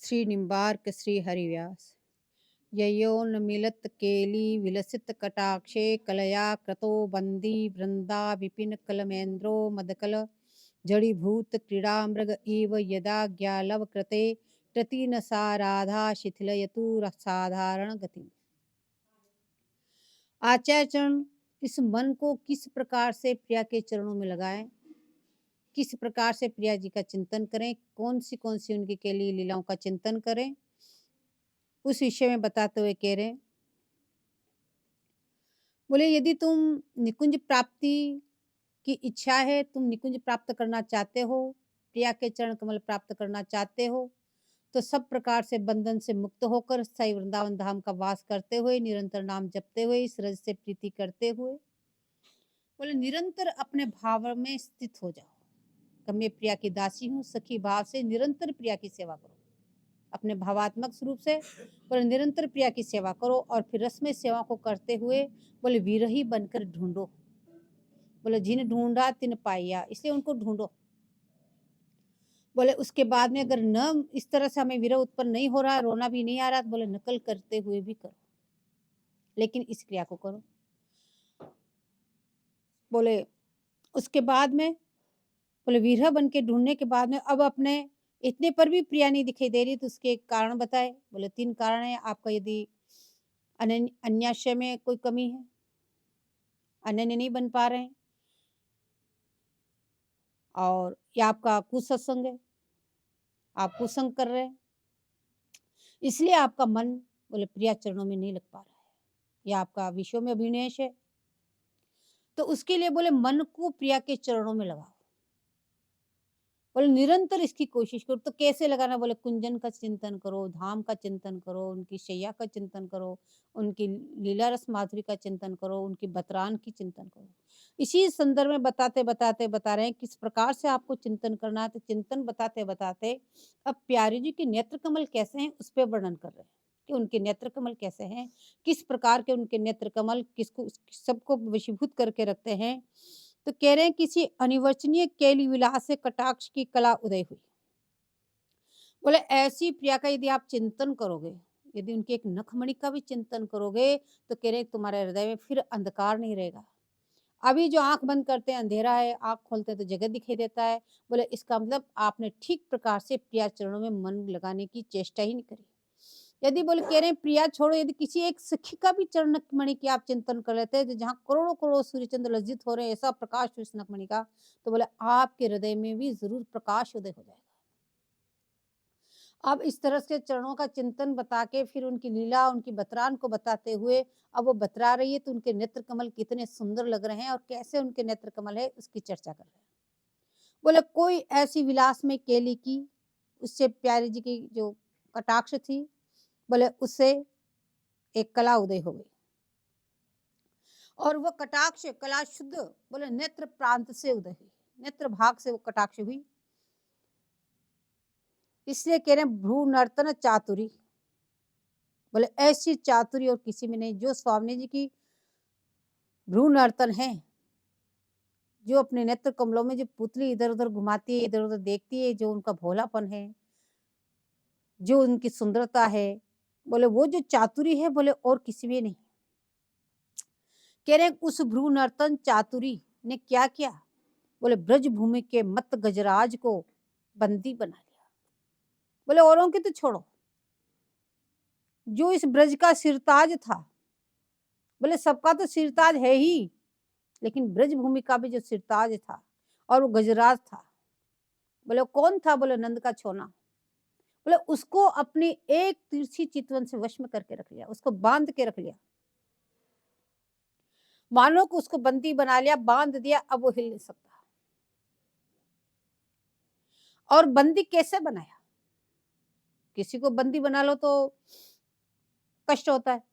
श्री निम्बार्क श्री हरिव्यास ययो न मिलत केली विलसित कटाक्षे कलया क्रतो बंदी वृंदा विपिन कलमेन्द्रो मदकल जड़ीभूत क्रीड़ा मृग इव यदा ज्ञालव कृते कृति न सा राधा शिथिलयतु साधारण गति। आचार्य चरण इस मन को किस प्रकार से प्रिया के चरणों में लगाएं, किस प्रकार से प्रिया जी का चिंतन करें, कौन सी उनकी केली लीलाओं का चिंतन करें, उस विषय में बताते हुए कह रहे हैं। बोले यदि तुम निकुंज प्राप्ति की इच्छा है, तुम निकुंज प्राप्त करना चाहते हो, प्रिया के चरण कमल प्राप्त करना चाहते हो, तो सब प्रकार से बंधन से मुक्त होकर स्थायी वृंदावन धाम का वास करते हुए, निरंतर नाम जपते हुए, इस रज से प्रीति करते हुए, बोले निरंतर अपने भाव में स्थित हो जाओ। कि मैं प्रिया की दासी हूँ, सखी भाव से निरंतर प्रिया की सेवा करो। अपने भावात्मक स्वरूप से बोले निरंतर प्रिया की सेवा करो और फिर रसमय सेवा को करते हुए बोले विरही बनकर ढूंढो। बोले जिन ढूंढा तिन पाया, इसलिए उनको ढूंढो। बोले उसके बाद में अगर न इस तरह से हमें विरह उत्पन्न नहीं हो रहा, रोना भी नहीं आ रहा, तो बोले नकल करते हुए भी करो, लेकिन इस क्रिया को करो। बोले उसके बाद में बोले विरह बन के ढूंढने के बाद में अब अपने इतने पर भी प्रिया नहीं दिखाई दे रही, तो उसके कारण बताए। बोले 3 कारण है। आपका यदि अन्याश्रय में कोई कमी है, अनन्य नहीं बन पा रहे हैं, और या आपका कुसत्संग है, आप कुसंग कर रहे हैं, इसलिए आपका मन बोले प्रिया चरणों में नहीं लग पा रहा है, या आपका विषयों में अभिनिवेश है, तो उसके लिए बोले मन को प्रिया के चरणों में लगाओ। बोले निरंतर इसकी कोशिश करो। तो कैसे लगाना? बोले कुंजन का चिंतन करो, धाम का चिंतन करो, उनकी शैया का चिंतन करो, उनकी लीला रस माधुरी का चिंतन करो, उनकी बतरान की चिंतन करो। इसी संदर्भ में बताते बताते बता रहे हैं किस प्रकार से आपको चिंतन करना है। तो चिंतन बताते बताते अब प्यारी जी के नेत्र कमल कैसे हैं उस पर वर्णन कर रहे हैं कि उनके नेत्र कमल कैसे हैं, किस प्रकार के उनके नेत्र कमल किसको सबको वशीभूत करके रखते हैं। तो कह रहे हैं किसी अनिवर्चनीय केली विलास से कटाक्ष की कला उदय हुई। बोले ऐसी प्रिया का यदि आप चिंतन करोगे, यदि उनके एक नखमणि का भी चिंतन करोगे, तो कह रहे हैं तुम्हारे हृदय में फिर अंधकार नहीं रहेगा। अभी जो आंख बंद करते हैं अंधेरा है, आंख खोलते हैं तो जगत दिखाई देता है। बोले इसका मतलब आपने ठीक प्रकार से प्रिया चरणों में मन लगाने की चेष्टा ही नहीं करी। यदि बोले कह रहे हैं प्रिया छोड़ो, यदि किसी एक सखी का भी चरण नखमणि की आप चिंतन कर लेते हैं, तो जहाँ करोड़ों करोड़ों सूर्य चंद्र लज्जित हो रहे हैं, ऐसा प्रकाश हो इस नखमणि का, तो बोले आपके हृदय में भी जरूर प्रकाश उदय हो जाएगा। अब इस तरह से चरणों का चिंतन बता के फिर उनकी लीला, उनकी बतरान को बताते हुए अब वो बतरा रही है, तो उनके नेत्र कमल कितने सुंदर लग रहे हैं और कैसे उनके नेत्र कमल है उसकी चर्चा कर रहे हैं। बोले कोई ऐसी विलास में केली की, उससे प्यारी जी की जो कटाक्ष थी, बोले उससे एक कला उदय हो गई, और वह कटाक्ष कला शुद्ध बोले नेत्र प्रांत से उदय हुई, नेत्र भाग से वो कटाक्ष हुई। इसलिए कह रहे हैं भ्रू नर्तन चातुरी। बोले ऐसी चातुरी और किसी में नहीं। जो स्वामी जी की भ्रू नर्तन है, जो अपने नेत्र कमलों में जो पुतली इधर उधर घुमाती है, इधर उधर देखती है, जो उनका भोलापन है, जो उनकी सुंदरता है, बोले वो जो चातुरी है बोले और किसी में नहीं। कह रहे उस भ्रू नर्तन चातुरी ने क्या किया? बोले ब्रज भूमि के मत गजराज को बंदी बना लिया। बोले औरों की तो छोड़ो, जो इस ब्रज का सिरताज था, बोले सबका तो सिरताज है ही, लेकिन ब्रज भूमि का भी जो सिरताज था और वो गजराज था, बोले कौन था? बोले नंद का छोना। बोले उसको अपनी एक तिरछी चितवन से वश में करके रख लिया, उसको बांध के रख लिया, मानो को उसको बंदी बना लिया, बांध दिया, अब वो हिल नहीं सकता। और बंदी कैसे बनाया? किसी को बंदी बना लो तो कष्ट होता है,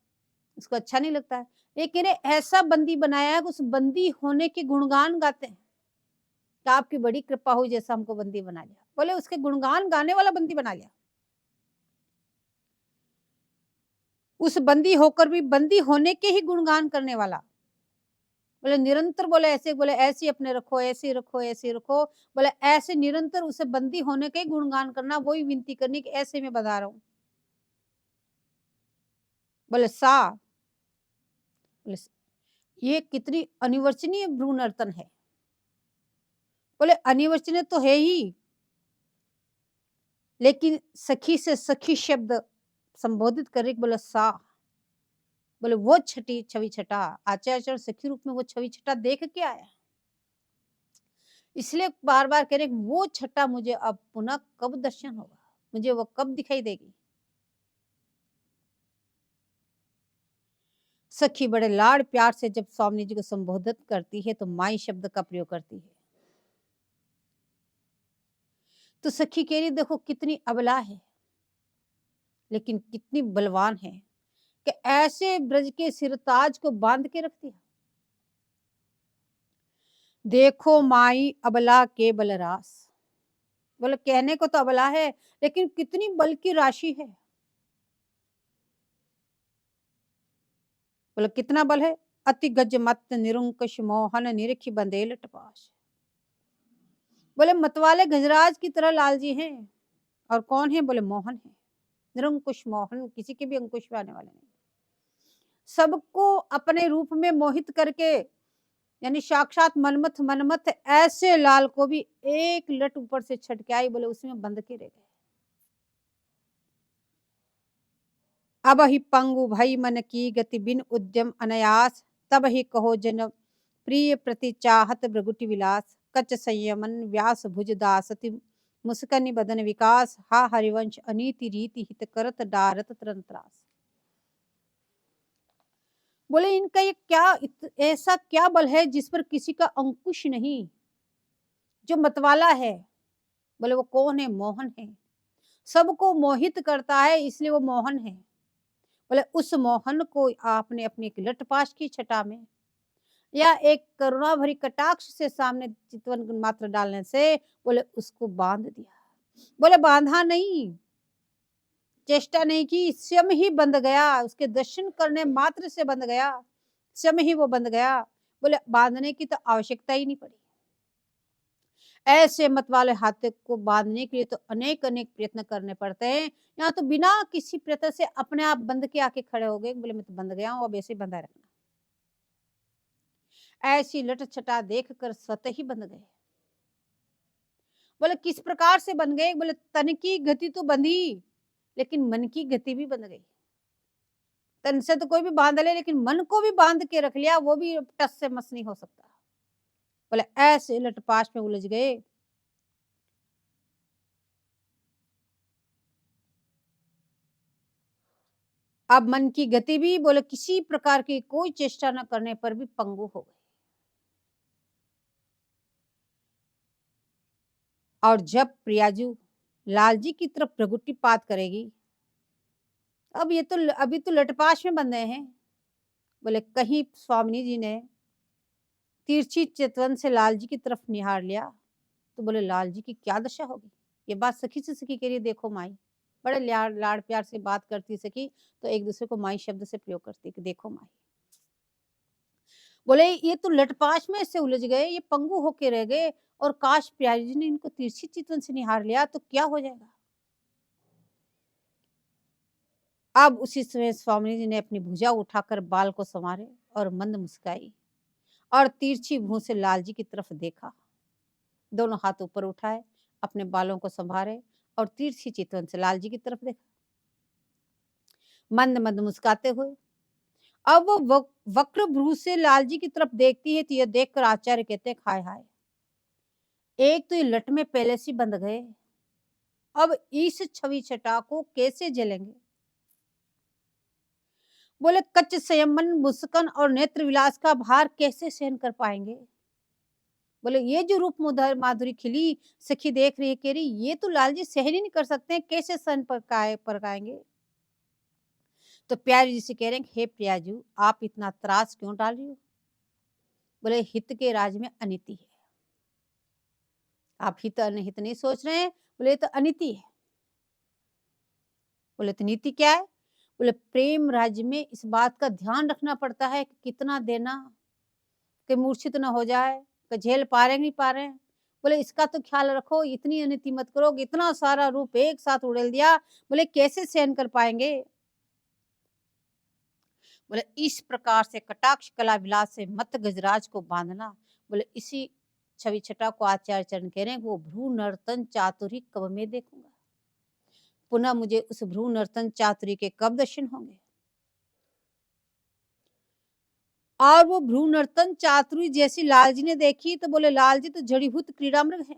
उसको अच्छा नहीं लगता है, लेकिन ऐसा बंदी बनाया है कि उस बंदी होने के गुणगान गाते हैं कि आपकी बड़ी कृपा हुई जैसा हमको बंदी बना लिया। बोले उसके गुणगान गाने वाला बंदी बना लिया। उस बंदी होकर भी बंदी होने के ही गुणगान करने वाला बोले निरंतर, बोले ऐसे ही अपने रखो, ऐसे ही रखो, ऐसे ही रखो। बोले ऐसे निरंतर उसे बंदी होने का ही गुणगान करना, वही विनती करनी कि ऐसे मैं बधा रहा हूँ। बोले सा, बोले ये कितनी अनिवर्चनीय भ्रूण नर्तन है। बोले अनिवर्चनीय तो है ही, लेकिन सखी से सखी शब्द संबोधित करके बोला सा, बोले वो छठी छवि छटा आचार्य सखी रूप में वो छवि छटा देख के आया, इसलिए बार बार कह रहे वो छटा मुझे अब पुनः कब दर्शन होगा, मुझे वो कब दिखाई देगी। सखी बड़े लाड़ प्यार से जब स्वामी जी को संबोधित करती है तो माई शब्द का प्रयोग करती है। तो सखी कह रही देखो कितनी अबला है, लेकिन कितनी बलवान है कि ऐसे ब्रज के सिरताज को बांध के रख दिया। देखो माई अबला के बलरास, बोले कहने को तो अबला है, लेकिन कितनी बल की राशि है। बोले कितना बल है, अति गज मत निरुंकुश मोहन निरखी बंदेल टपास। बोले मतवाले गजराज की तरह लाल जी हैं, और कौन है, बोले मोहन है, निरंकुश मोहन, किसी के भी अंकुश में आने वाले नहीं, सबको अपने रूप में मोहित करके, यानी साक्षात मनमथ मनमथ ऐसे लाल को भी एक लट ऊपर से छटके आई, बोले उसमें बंद के रह गए। अब ही पंगु भई मन की गति बिन उद्यम अनयास, तब ही कहो जन प्रिय प्रति चाहत भृगुटि विलास, कच संयमन व्यास भुज दासति मुस्कनि बदन विकास, हा हरिवंश अनीति रीति हित करत डारत तरंत्रास। बोले इनका ये क्या ऐसा क्या बल है जिस पर किसी का अंकुश नहीं, जो मतवाला है। बोले वो कौन है, मोहन है, सबको मोहित करता है इसलिए वो मोहन है। बोले उस मोहन को आपने अपनी एक लटपाश की छटा में या एक करुणा भरी कटाक्ष से सामने चितवन मात्र डालने से बोले उसको बांध दिया। बोले बांधा नहीं, चेष्टा नहीं की, स्वयं ही बंध गया, उसके दर्शन करने मात्र से बंध गया, स्वयं ही वो बंध गया। बोले बांधने की तो आवश्यकता ही नहीं पड़ी। ऐसे मत वाले हाथ को बांधने के लिए तो अनेक अनेक प्रयत्न करने पड़ते हैं, यहाँ तो बिना किसी प्रयत्न से अपने आप बंध के आके खड़े हो गए, बोले मैं तो बंध गया हूं, अब ऐसे बंधा रखना। ऐसी लट छटा देख कर स्वतः ही बंध गए। बोले किस प्रकार से बन गए, बोले तन की गति तो बंधी, लेकिन मन की गति भी बंध गई। तन से तो कोई भी बांध ले, लेकिन मन को भी बांध के रख लिया, वो भी टस से मस नहीं हो सकता। बोले ऐसे लटपाश में उलझ गए। अब मन की गति भी बोले किसी प्रकार की कोई चेष्टा न करने पर भी पंगु हो गई। और जब प्रियाजू लाल जी की तरफ प्रगुटिपात करेगी, अब ये तो अभी तो लटपाश में बंधे हैं। बोले कहीं स्वामी जी ने तिरछी चितवन से लाल जी की तरफ निहार लिया तो बोले लाल जी की क्या दशा होगी। ये बात सखी से सखी कह रही, देखो माई, बड़े लाड़ लाड़ प्यार से बात करती सखी, तो एक दूसरे को माई शब्द से प्रयोग करती कि देखो माई। बोले ये तो लटपाश में से उलझ गए, ये पंगु होके रह गए, और काश प्यारी जी ने इनको तिरछी चितवन से निहार लिया तो क्या हो जाएगा। अब उसी समय स्वामी जी ने अपनी भुजा उठाकर बाल को संवारे और मंद मुस्काई, और तिरछी भूं से लाल जी की तरफ देखा, दोनों हाथ ऊपर उठाए, अपने बालों को संभारे और तिरछी चितवन से लाल जी की तरफ देखा, मंद मंद मुस्काते हुए। अब वो वक्र भ्रू से लाल जी की तरफ देखती है तो यह देखकर आचार्य कहते हैं हाय हाय, एक तो ये लट में पहले से बंध गए, अब इस छवि छटा को कैसे झेलेंगे। बोले कच्च संयमन मुस्कान और नेत्र विलास का भार कैसे सहन कर पाएंगे। बोले ये जो रूप माधुरी खिली सखी देख रही है, कह रही ये तो लाल जी सहन ही नहीं कर सकते हैं, कैसे सहन परकाएंगे। तो प्यारी जी से कह रहे हैं हे प्रियाजू आप इतना त्रास क्यों डाल रही हो। बोले हित के राज में अनिति है, आप हित अनहित नहीं सोच रहे हैं। बोले तो अनिति है। बोले तो नीति क्या है। बोले प्रेम राज्य में इस बात का ध्यान रखना पड़ता है कि कितना देना, कि मूर्छित न हो जाए, कि झेल पा रहे नहीं पा रहे हैं। बोले इसका तो ख्याल रखो, इतनी अनिति मत करो, कि इतना सारा रूप एक साथ उड़ेल दिया, बोले कैसे सहन कर पाएंगे। बोले इस प्रकार से कटाक्ष कला विलास से मत गजराज को बांधना। बोले इसी छवि छटा को आचार्य चरण कह रहे हैं, वो भ्रू नर्तन चातुरी कब में देखूंगा, पुनः मुझे उस भ्रू नर्तन चातुरी के कब दर्शन होंगे। और वो भ्रू नर्तन चातुरी जैसी लाल जी ने देखी तो बोले लाल जी तो जड़ीभूत क्रीड़ा मृग है।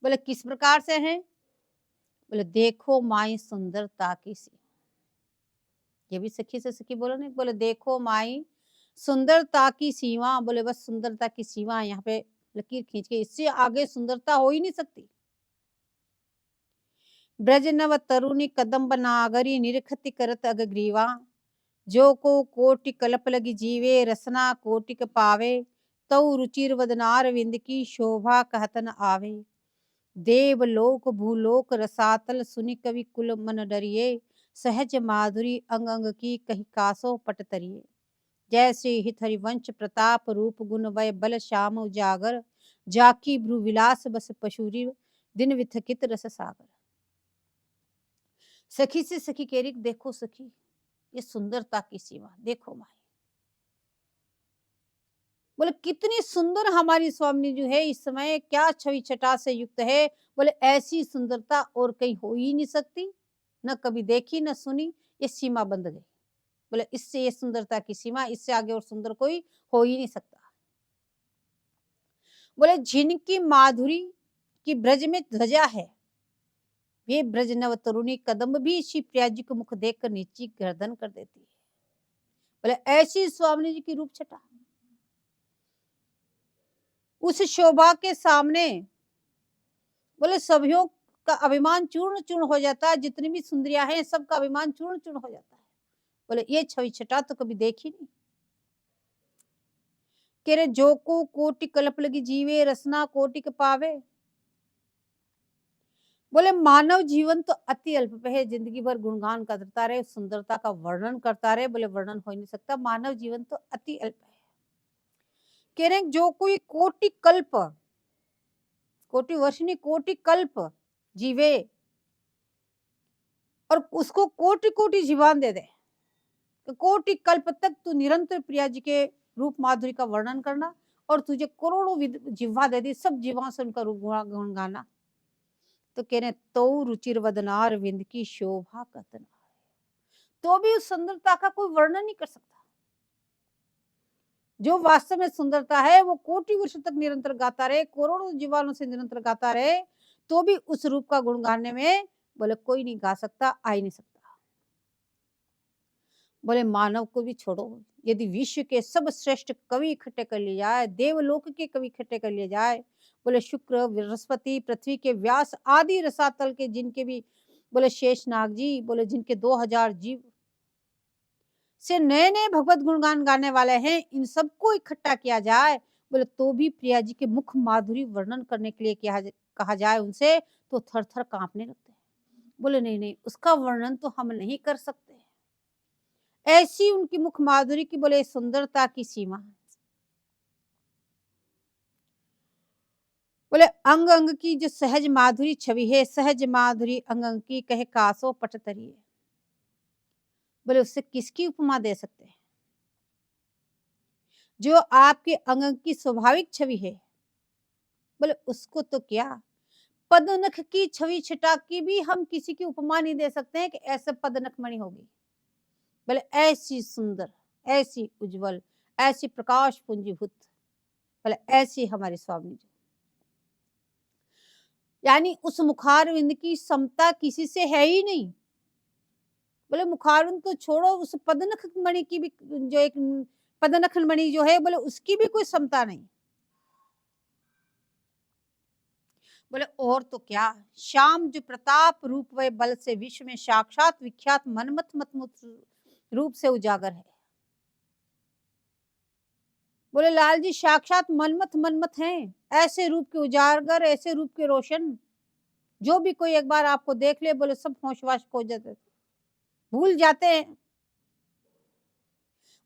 बोले किस प्रकार से हैं, बोले देखो माई सुंदरता की सी, ये भी सखी से सखी बोलो नहीं, बोले देखो माई सुंदरता की सीमा। बोले बस सुंदरता की सीमा यहाँ पे लकीर खींच के, इससे आगे सुंदरता हो ही नहीं सकती। ब्रज नव तरुणी कदम्ब नागरी निरखति करत अग्रीवा, जो को कोटि कल्प लगी जीवे रसना कोटिक पावे, तौ रुचिर वदनार विंद की शोभा कहतन आवे। देवलोक भूलोक रसातल सुनि कवि कुल मन डरिए, सहज माधुरी अंग अंग की कही कासो पट तरिए। जैसे हित हरिवंश प्रताप रूप गुण वय बल श्याम उजागर, जाकी भ्रू विलास बस पशुरी दिन विथकित रस सागर। सखी से सखी कह रही देखो सखी ये सुंदरता की सीमा देखो माई। बोले कितनी सुंदर हमारी स्वामी जो है इस समय, क्या छवि छटा से युक्त है। बोले ऐसी सुंदरता और कहीं हो ही नहीं सकती, न कभी देखी न सुनी, ये सीमा बंध गई। बोले इससे ये सुंदरता की सीमा, इससे आगे और सुंदर कोई हो ही नहीं सकता। बोले जिनकी माधुरी की ब्रज में ध्वजा है, वे ब्रज नव तरुणी कदम भी श्री प्रिया जी को मुख देखकर नीची गर्दन कर देती है। बोले ऐसी स्वामी जी की रूप छटा, उस शोभा के सामने बोले सभियों का अभिमान चूर्ण चूर्ण हो जाता है, जितनी भी सुंदरियां हैं सबका अभिमान चूर्ण चूर्ण हो जाता है। बोले ये छवि छटा तो कभी देखी नहीं। कह रहे जो को कोटि कल्प लगी जीवे रसना कोटि के पावे। बोले मानव जीवन तो अति अल्प है, जिंदगी भर गुणगान करता रहे, सुंदरता का वर्णन करता रहे, बोले वर्णन हो ही नहीं सकता, मानव जीवन तो अति अल्प है। कह रहे जो कोई कोटि कल्प, कोटि वर्ष नहीं कोटि कल्प जीवे और उसको कोटि कोटि जीवन दे दे, तो कोटि कल्प तक तू निरंतर प्रिया जी के रूप माधुरी का वर्णन करना, और तुझे करोड़ों जिह्वा दे दी, सब जीवा से उनका रूप गुण गाना। तो कह रहे तो रुचिर वदनार विंद की शोभा कतन, तो भी उस सुंदरता का कोई वर्णन नहीं कर सकता। जो वास्तव में सुंदरता है वो कोटि वर्ष तक निरंतर गाता रहे, करोड़ों जीवाणु से निरंतर गाता रहे, तो भी उस रूप का गुण गाने में बोले कोई नहीं गा सकता, आ ही नहीं सकता। बोले मानव को भी छोड़ो, यदि विश्व के सब श्रेष्ठ कवि इकट्ठे कर लिए जाए, देवलोक के कवि इकट्ठे कर लिए जाए, बोले शुक्र बृहस्पति पृथ्वी के व्यास आदि रसातल के जिनके भी बोले शेषनाग जी, बोले जिनके 2000 जीव से नए नए भगवत गुणगान गाने वाले हैं, इन सबको इकट्ठा किया जाए, बोले तो भी प्रिया जी के मुख माधुरी वर्णन करने के लिए कहा जाए उनसे, तो थर थर कांपने लगते हैं। बोले नहीं नहीं उसका वर्णन तो हम नहीं कर सकते, ऐसी उनकी मुख माधुरी की बोले सुंदरता की सीमा है। बोले अंग अंग की जो सहज माधुरी छवि है, सहज माधुरी अंग अंग की कहे कासो पट तरिए। बोले उससे किसकी उपमा दे सकते हैं, जो आपके अंग अंग की स्वाभाविक छवि है। बोले उसको तो क्या, पदनख की छवि छटा की भी हम किसी की उपमा नहीं दे सकते हैं कि ऐसे पदनख मणि होगी। बोले ऐसी सुंदर, ऐसी उज्जवल, ऐसी प्रकाश पुंजीभूत, बोले ऐसी हमारी स्वामी जी। यानी उस मुखारविंद की समता किसी से है ही नहीं। बोले मुखारविंद तो छोड़ो, उस पदनख मणि की भी, जो एक पदनख मणि जो है, बोले उसकी भी कोई समता नहीं। बोले और तो क्या, श्याम जो प्रताप रूप व बल से विश्व में साक्षात विख्यात मनमत मतमुत रूप से उजागर है। बोले लाल जी साक्षात मनमत हैं, ऐसे रूप के उजागर, ऐसे रूप के रोशन, जो भी कोई एक बार आपको देख ले बोले सब होशवाश खो जाते, भूल जाते हैं।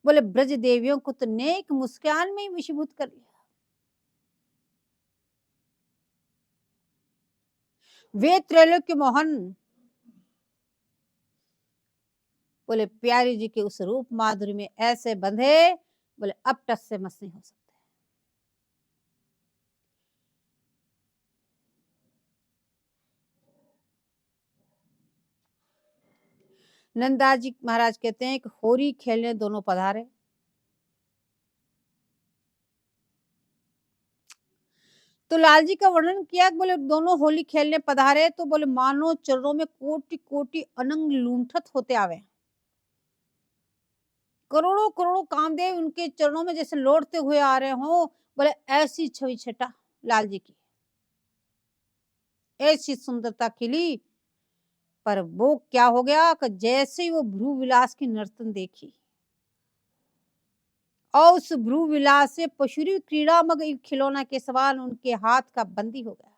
बोले ब्रज देवियों को तो नेक मुस्कान में ही वशीभूत कर लिया। वे त्रैलोक्य मोहन बोले प्यारी जी के उस रूप माधुरी में ऐसे बंधे, बोले अब टस से मस नहीं हो सकते। नंददास जी महाराज कहते हैं कि होरी खेलने दोनों पधारे। तो लाल जी का वर्णन किया, बोले दोनों होली खेलने पधारे, तो बोले मानो चरणों में कोटि कोटि अनंग लूंठत होते आवे। करोड़ों करोड़ों कामदेव उनके चरणों में जैसे लौटते हुए आ रहे हो। बोले ऐसी छवि छटा लाल जी की, ऐसी सुंदरता खिली। पर वो क्या हो गया कि जैसे ही वो भ्रू विलास की नर्तन देखी और उस भ्रू विलास से पशुरी क्रीड़ा मग खिलौना के समान उनके हाथ का बंदी हो गया।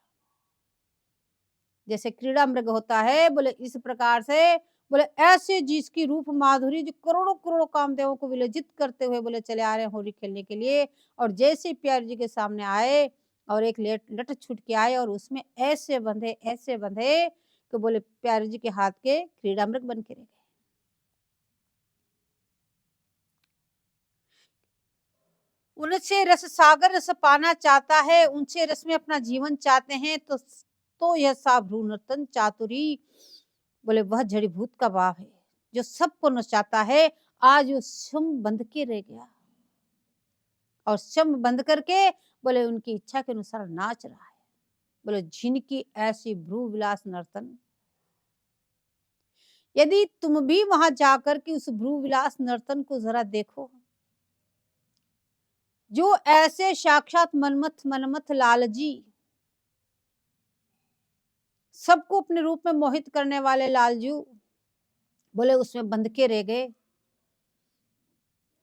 जैसे क्रीड़ा मृग होता है, बोले इस प्रकार से बोले ऐसे जिसकी रूप माधुरी जो करोड़ों करोड़ों कामदेवों को विलजित करते हुए बोले चले आ रहे हैं होली खेलने के लिए। और जैसे प्यारे जी के सामने आए और एक लट छूट के आए और उसमें ऐसे बंधे कि बोले प्यारे जी के हाथ के क्रीड़ा मृग बन के रह गए। उनसे रस सागर रस पाना चाहता है, उनसे रस में अपना जीवन चाहते हैं, तो यह साभ्रू नर्तन चातुरी बोले वह जड़ी भूत का भाव है जो सबको नचाता है। आज वो शम बंध के रह गया और शम बंद करके बोले उनकी इच्छा के अनुसार नाच रहा है। बोले जिनकी ऐसी भ्रू विलास नर्तन, यदि तुम भी वहां जाकर के उस भ्रू विलास नर्तन को जरा देखो, जो ऐसे साक्षात मनमथ लालजी सबको अपने रूप में मोहित करने वाले लालजू बोले उसमें बंध के रह गए।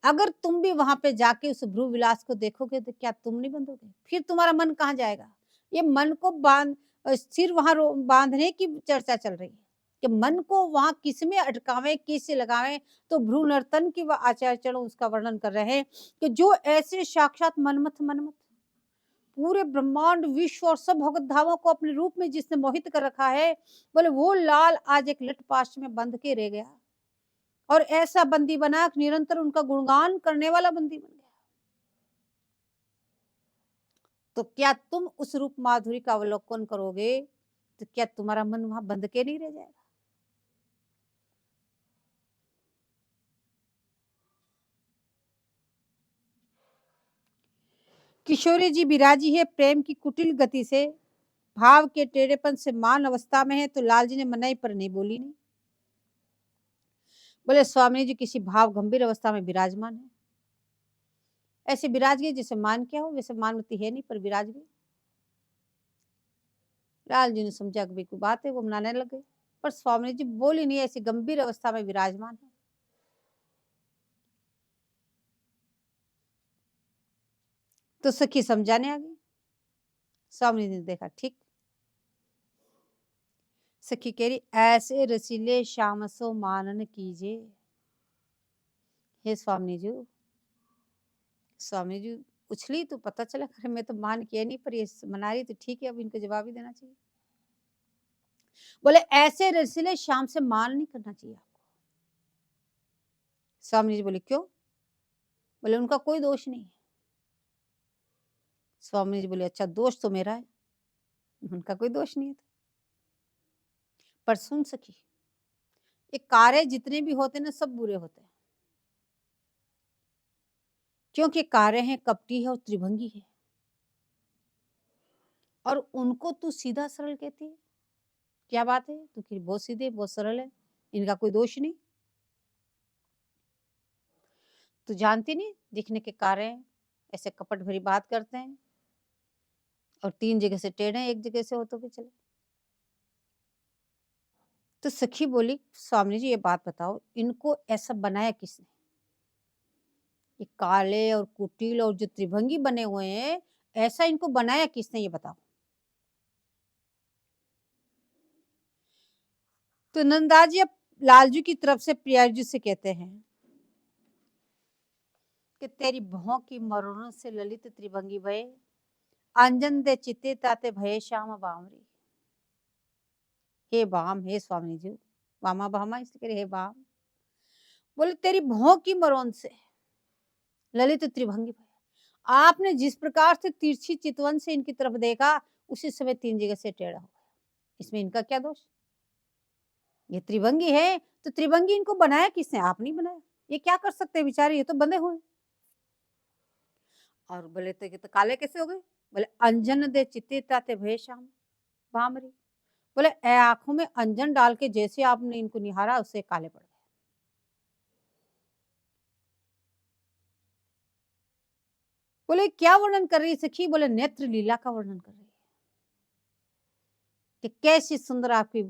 अगर तुम भी वहां पे जाके उस भ्रू विलास को देखोगे तो क्या तुम नहीं बंधोगे? फिर तुम्हारा मन कहाँ जाएगा? ये मन को स्थिर वहां बांधने की चर्चा चल रही है कि मन को वहां किस में अटकावे, किस से लगावे। तो भ्रू नर्तन की वह आचार्य चरण उसका वर्णन कर रहे हैं कि जो ऐसे साक्षात मनमथ पूरे ब्रह्मांड विश्व और सब भगवत धामों को अपने रूप में जिसने मोहित कर रखा है, बोले वो लाल आज एक लटपाश में बंध के रह गया और ऐसा बंदी बना निरंतर उनका गुणगान करने वाला बंदी बन गया। तो क्या तुम उस रूप माधुरी का अवलोकन करोगे तो क्या तुम्हारा मन वहां बंध के नहीं रह जाएगा? किशोरी जी विराजी है प्रेम की कुटिल गति से, भाव के टेढ़ेपन से मान अवस्था में है। तो लाल जी ने मनाई पर नहीं बोली नहीं। बोले स्वामी जी किसी भाव गंभीर अवस्था में विराजमान है, ऐसे विराज गए जैसे मान क्या हो, वैसे मानवती है नहीं पर विराज गई। लाल जी ने समझा कि कोई बात है, वो मनाने लग गए। पर स्वामी जी बोली नहीं, ऐसी गंभीर अवस्था में विराजमान है। तो सखी समझाने आ गई। स्वामी जी ने देखा ठीक। सखी कह रही ऐसे रसीले श्याम सो मानन कीजिए। हे स्वामी जी उछली तो पता चला अरे मैं तो मान किया नहीं, पर ये मना रही तो ठीक है, अब इनको जवाब ही देना चाहिए। बोले ऐसे रसीले श्याम से मान नहीं करना चाहिए आपको। स्वामी जी बोले क्यों? बोले उनका कोई दोष नहीं है। स्वामी जी बोले अच्छा दोष तो मेरा है, उनका कोई दोष नहीं है। पर सुन सकी, ये कार्य जितने भी होते ना सब बुरे होते हैं, क्योंकि कार्य है कपटी है और त्रिभंगी है। और उनको तू सीधा सरल कहती है, क्या बात है? तू फिर बहुत सीधे बहुत सरल है, इनका कोई दोष नहीं। तू जानती नहीं दिखने के कार्य ऐसे कपट भरी बात करते हैं और 3 जगह से टेढ़े, एक जगह से हो तो भी चले। तो सखी बोली स्वामी जी ये बात बताओ, इनको ऐसा बनाया किसने? ये काले और कुटिल और जो त्रिभंगी बने हुए हैं, ऐसा इनको बनाया किसने, ये बताओ। तो नंदा जी अब लालजू की तरफ से प्रिया जी से कहते हैं कि तेरी भौं की मरोड़ों से ललित त्रिभंगी भये, अंजन दे चित्ते ताते भये श्याम बामरी। हे बाम, हे स्वामी जी, वामा भामा इसलिए कह रहे हे बाम। बोले तेरी भौं की मरोड़ से ललित त्रिभंगी भये। आपने जिस प्रकार से तिरछी चितवन से इनकी तरफ देखा, उसी समय 3 जगह से टेढ़ा हो गया। इसमें इनका क्या दोष? ये त्रिभंगी है तो त्रिभंगी इनको बनाया किसने? आप नहीं बनाया। ये क्या कर सकते हैं बेचारे, ये तो बंधे हुए। और बोले तो काले कैसे हो गए? बोले अंजन दे चित्ते ताते भये श्याम बामरी। बोले आंखों में अंजन डाल के जैसे आपने इनको निहारा, उससे काले पड़ गए। बोले क्या वर्णन कर रही है सखी? बोले नेत्र लीला का वर्णन कर रही है कि कैसी सुंदर आपकी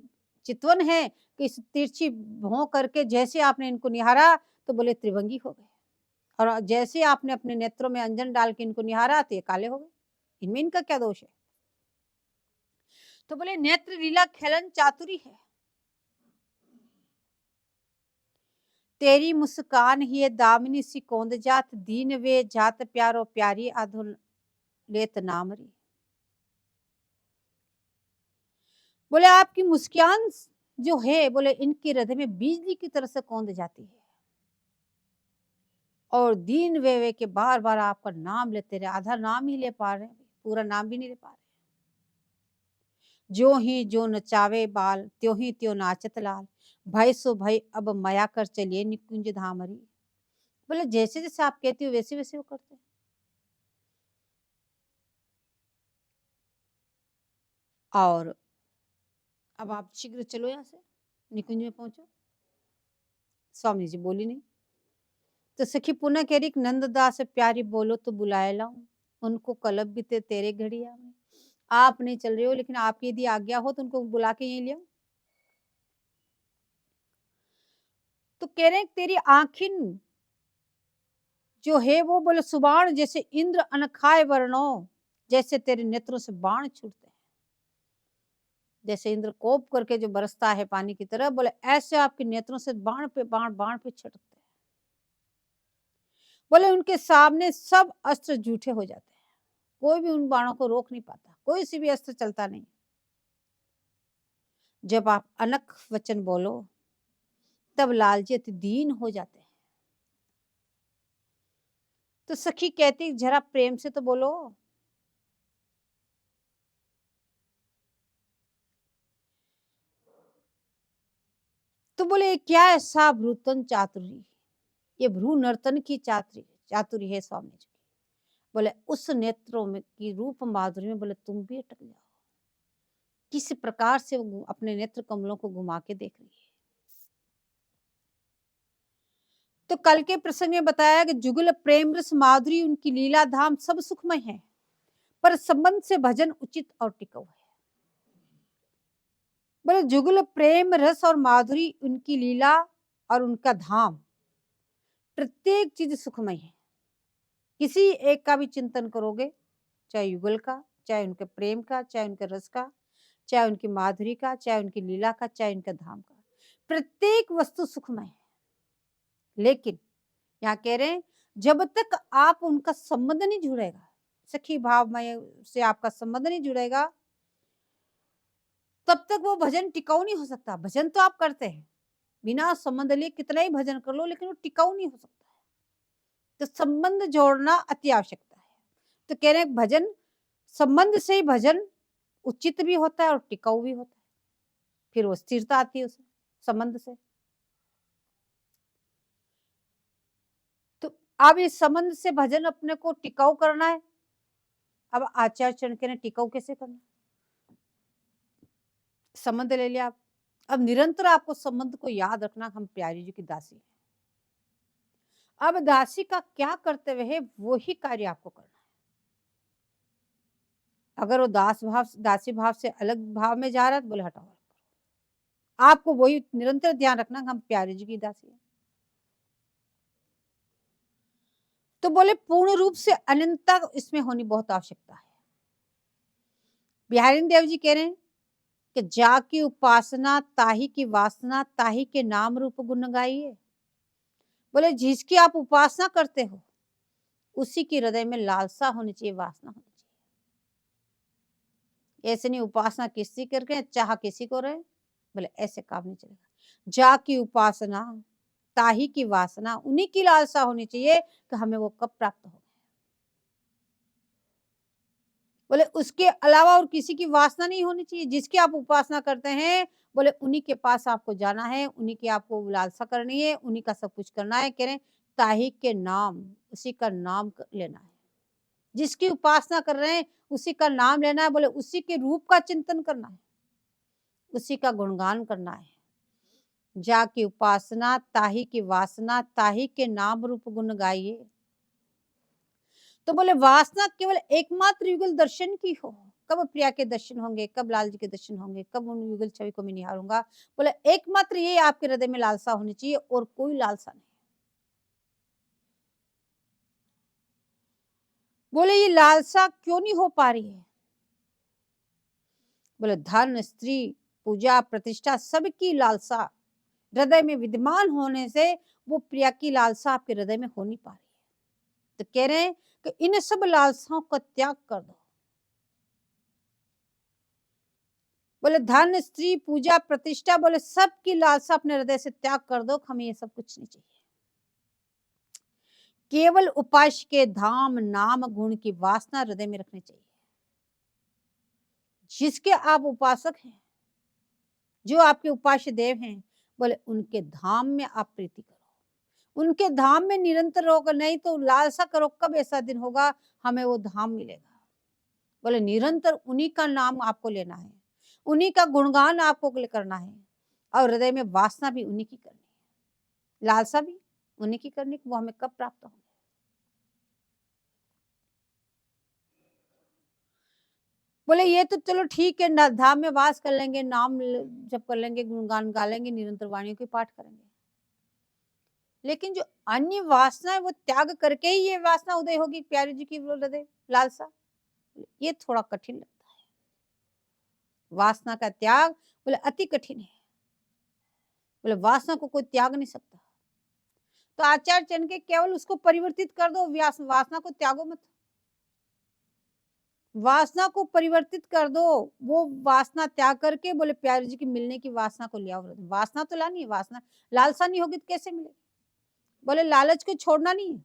चितवन है कि इस तिरछी भौं करके जैसे आपने इनको निहारा तो बोले त्रिभंगी हो गए, और जैसे आपने अपने नेत्रों में अंजन डाल के इनको निहारा तो ये काले हो गए। इनमें इनका क्या दोष है? तो बोले नेत्र लीला खेलन चातुरी है, तेरी मुस्कान ही दामिनी सी कौंद जात, दीन वे जात प्यारो प्यारी अधुल लेत नामरी। बोले आपकी मुस्कान जो है, बोले इनके हृदय में बिजली की तरह से कौंद जाती है, और दीन वे के बार बार आपका नाम लेते रहे। आधा नाम ही ले पा रहे, पूरा नाम भी नहीं ले पा रहे। जो ही जो नचावे बाल, त्यों ही त्यों नाचत लाल, भय सो भय अब मया कर चलिए निकुंज धामरी। बोले जैसे जैसे आप कहती हो वैसे वैसे वो करते हैं। और अब आप शीघ्र चलो यहाँ से, निकुंज में पहुंचो। स्वामी जी बोली नहीं। तो सखी पुनः कह रही नंददास प्यारी बोलो तो बुलाए लाऊं, उनको कलब भी तेरे घड़िया में। आप नहीं चल रहे हो, लेकिन आपकी यदि आज्ञा हो तो उनको बुला के यहीं लिया। तो कह रहे तेरी आंखिन जो है वो बोले सुबाण जैसे इंद्र अनखाय वर्णो, जैसे तेरे नेत्रों से बाण छूटते हैं, जैसे इंद्र कोप करके जो बरसता है पानी की तरह, बोले ऐसे आपके नेत्रों से बाण पे बाण, बाण पे छिटकते हैं। बोले उनके सामने सब अस्त्र झूठे हो जाते हैं, कोई भी उन बाणों को रोक नहीं पाता, कोई सी भी अस्त्र चलता नहीं। जब आप अनख वचन बोलो तब लालजी अति दीन हो जाते हैं। तो सखी कहती जरा प्रेम से तो बोलो। तो बोले क्या ऐसा भ्रूतन चातुरी, ये भ्रू नर्तन की चातुरी है स्वामी जी की। बोले उस नेत्रों में की रूप माधुरी में बोले तुम भी अटक जाओ। किस प्रकार से वो अपने नेत्र कमलों को घुमा के देख रही है। तो कल के प्रसंग में बताया कि जुगल प्रेम रस माधुरी उनकी लीला धाम सब सुखमय है, पर संबंध से भजन उचित और टिकाऊ है। बोले जुगल प्रेम रस और माधुरी उनकी लीला और उनका धाम, प्रत्येक चीज सुखमय है। किसी एक का भी चिंतन करोगे, चाहे युगल का, चाहे उनके प्रेम का, चाहे उनके रस का, चाहे उनकी माधुरी का, चाहे उनकी लीला का, चाहे उनके धाम का, प्रत्येक वस्तु सुखमय है। लेकिन यहाँ कह रहे हैं जब तक आप उनका संबंध नहीं जुड़ेगा, सखी भावमय से आपका संबंध नहीं जुड़ेगा, तब तक वो भजन टिकाऊ नहीं हो सकता। भजन तो आप करते हैं, बिना संबंध लिए कितना ही भजन कर लो, लेकिन वो टिकाऊ नहीं हो सकता है। तो संबंध जोड़ना अति आवश्यकता है। तो कह रहे हैं भजन संबंध से ही भजन उचित भी होता है और टिकाऊ भी होता है, फिर वो स्थिरता आती है उसे संबंध से। तो अब इस संबंध से भजन अपने को टिकाऊ करना है। अब आचार्य चरण के टिकाऊ कैसे करना, संबंध ले लिया आप, अब निरंतर आपको संबंध को याद रखना, हम प्यारी जी की दासी हैं। अब दासी का क्या कर्तव्य है, वो ही कार्य आपको करना है। अगर वो दासी भाव से अलग भाव में जा रहा है तो बोले हटाओ, आपको वही निरंतर ध्यान रखना, हम प्यारी जी की दासी है। तो बोले पूर्ण रूप से अनंतता इसमें होनी बहुत आवश्यकता है। बिहारी देव जी कह रहे हैं कि जाकी उपासना ताही की वासना, ताही के नाम रूप गुण गाइए। बोले जिसकी आप उपासना करते हो, उसी की हृदय में लालसा होनी चाहिए, वासना होनी चाहिए। ऐसे नहीं उपासना किसी करके चाह किसी को रहे, बोले ऐसे काम नहीं चलेगा। जा की उपासना ताही की वासना, उन्हीं की लालसा होनी चाहिए कि हमें वो कब प्राप्त हो। बोले उसके अलावा और किसी की वासना नहीं होनी चाहिए। जिसकी आप उपासना करते हैं, बोले उन्हीं के पास आपको जाना है, उन्हीं की आपको लालसा करनी है, उन्हीं का सब कुछ करना है। कह रहे ताही के नाम, उसी का नाम लेना है। जिसकी उपासना कर रहे हैं उसी का नाम लेना है, बोले उसी के रूप का चिंतन करना है, उसी का गुणगान करना है। जा की उपासना ताही की वासना, ताही के नाम रूप गुण गाइए। तो बोले वासना केवल एकमात्र युगल दर्शन की हो। कब प्रिया के दर्शन होंगे, कब लाल जी के दर्शन होंगे, कब उन युगल छवि को मैं निहारूंगा। बोले एकमात्र ये आपके हृदय में लालसा होनी चाहिए और कोई लालसा नहीं। बोले ये लालसा क्यों नहीं हो पा रही है। बोले धन, स्त्री, पूजा, प्रतिष्ठा, सबकी लालसा हृदय में विद्यमान होने से वो प्रिया की लालसा आपके हृदय में हो नहीं पा रही है। तो कह रहे हैं कि इन सब लालसाओं का त्याग कर दो। बोले धन, स्त्री, पूजा, प्रतिष्ठा, बोले सबकी लालसा अपने हृदय से त्याग कर दो। हमें ये सब कुछ नहीं चाहिए। केवल उपास्य के धाम, नाम, गुण की वासना हृदय में रखनी चाहिए। जिसके आप उपासक हैं, जो आपके उपास्य देव हैं, बोले उनके धाम में आप प्रीति करो, उनके धाम में निरंतर रहोगे। नहीं तो लालसा करो, कब ऐसा दिन होगा हमें वो धाम मिलेगा। बोले निरंतर उन्हीं का नाम आपको लेना है, उन्हीं का गुणगान आपको करना है, और हृदय में वासना भी उन्हीं की करनी है, लालसा भी उन्हीं की करनी। वो हमें कब प्राप्त होंगे। बोले ये तो चलो ठीक है, धाम में वास कर लेंगे, नाम जप कर लेंगे, गुणगान गा लेंगे, निरंतर वाणियों के पाठ करेंगे, लेकिन जो अन्य वासना है वो त्याग करके ही ये वासना उदय होगी, प्यारे जी की हृदय लालसा, ये थोड़ा कठिन लगता है। वासना का त्याग बोले अति कठिन है। बोले वासना को कोई त्याग नहीं सकता। तो आचार्य चरण के केवल उसको परिवर्तित कर दो, वासना को त्यागो मत। वासना को परिवर्तित कर दो, वो वासना त्याग करके बोले प्यारे जी की मिलने की वासना को ले आओ। वासना तो लानी है, वासना लालसा नहीं होगी तो कैसे मिलेगी। बोले लालच को छोड़ना नहीं है,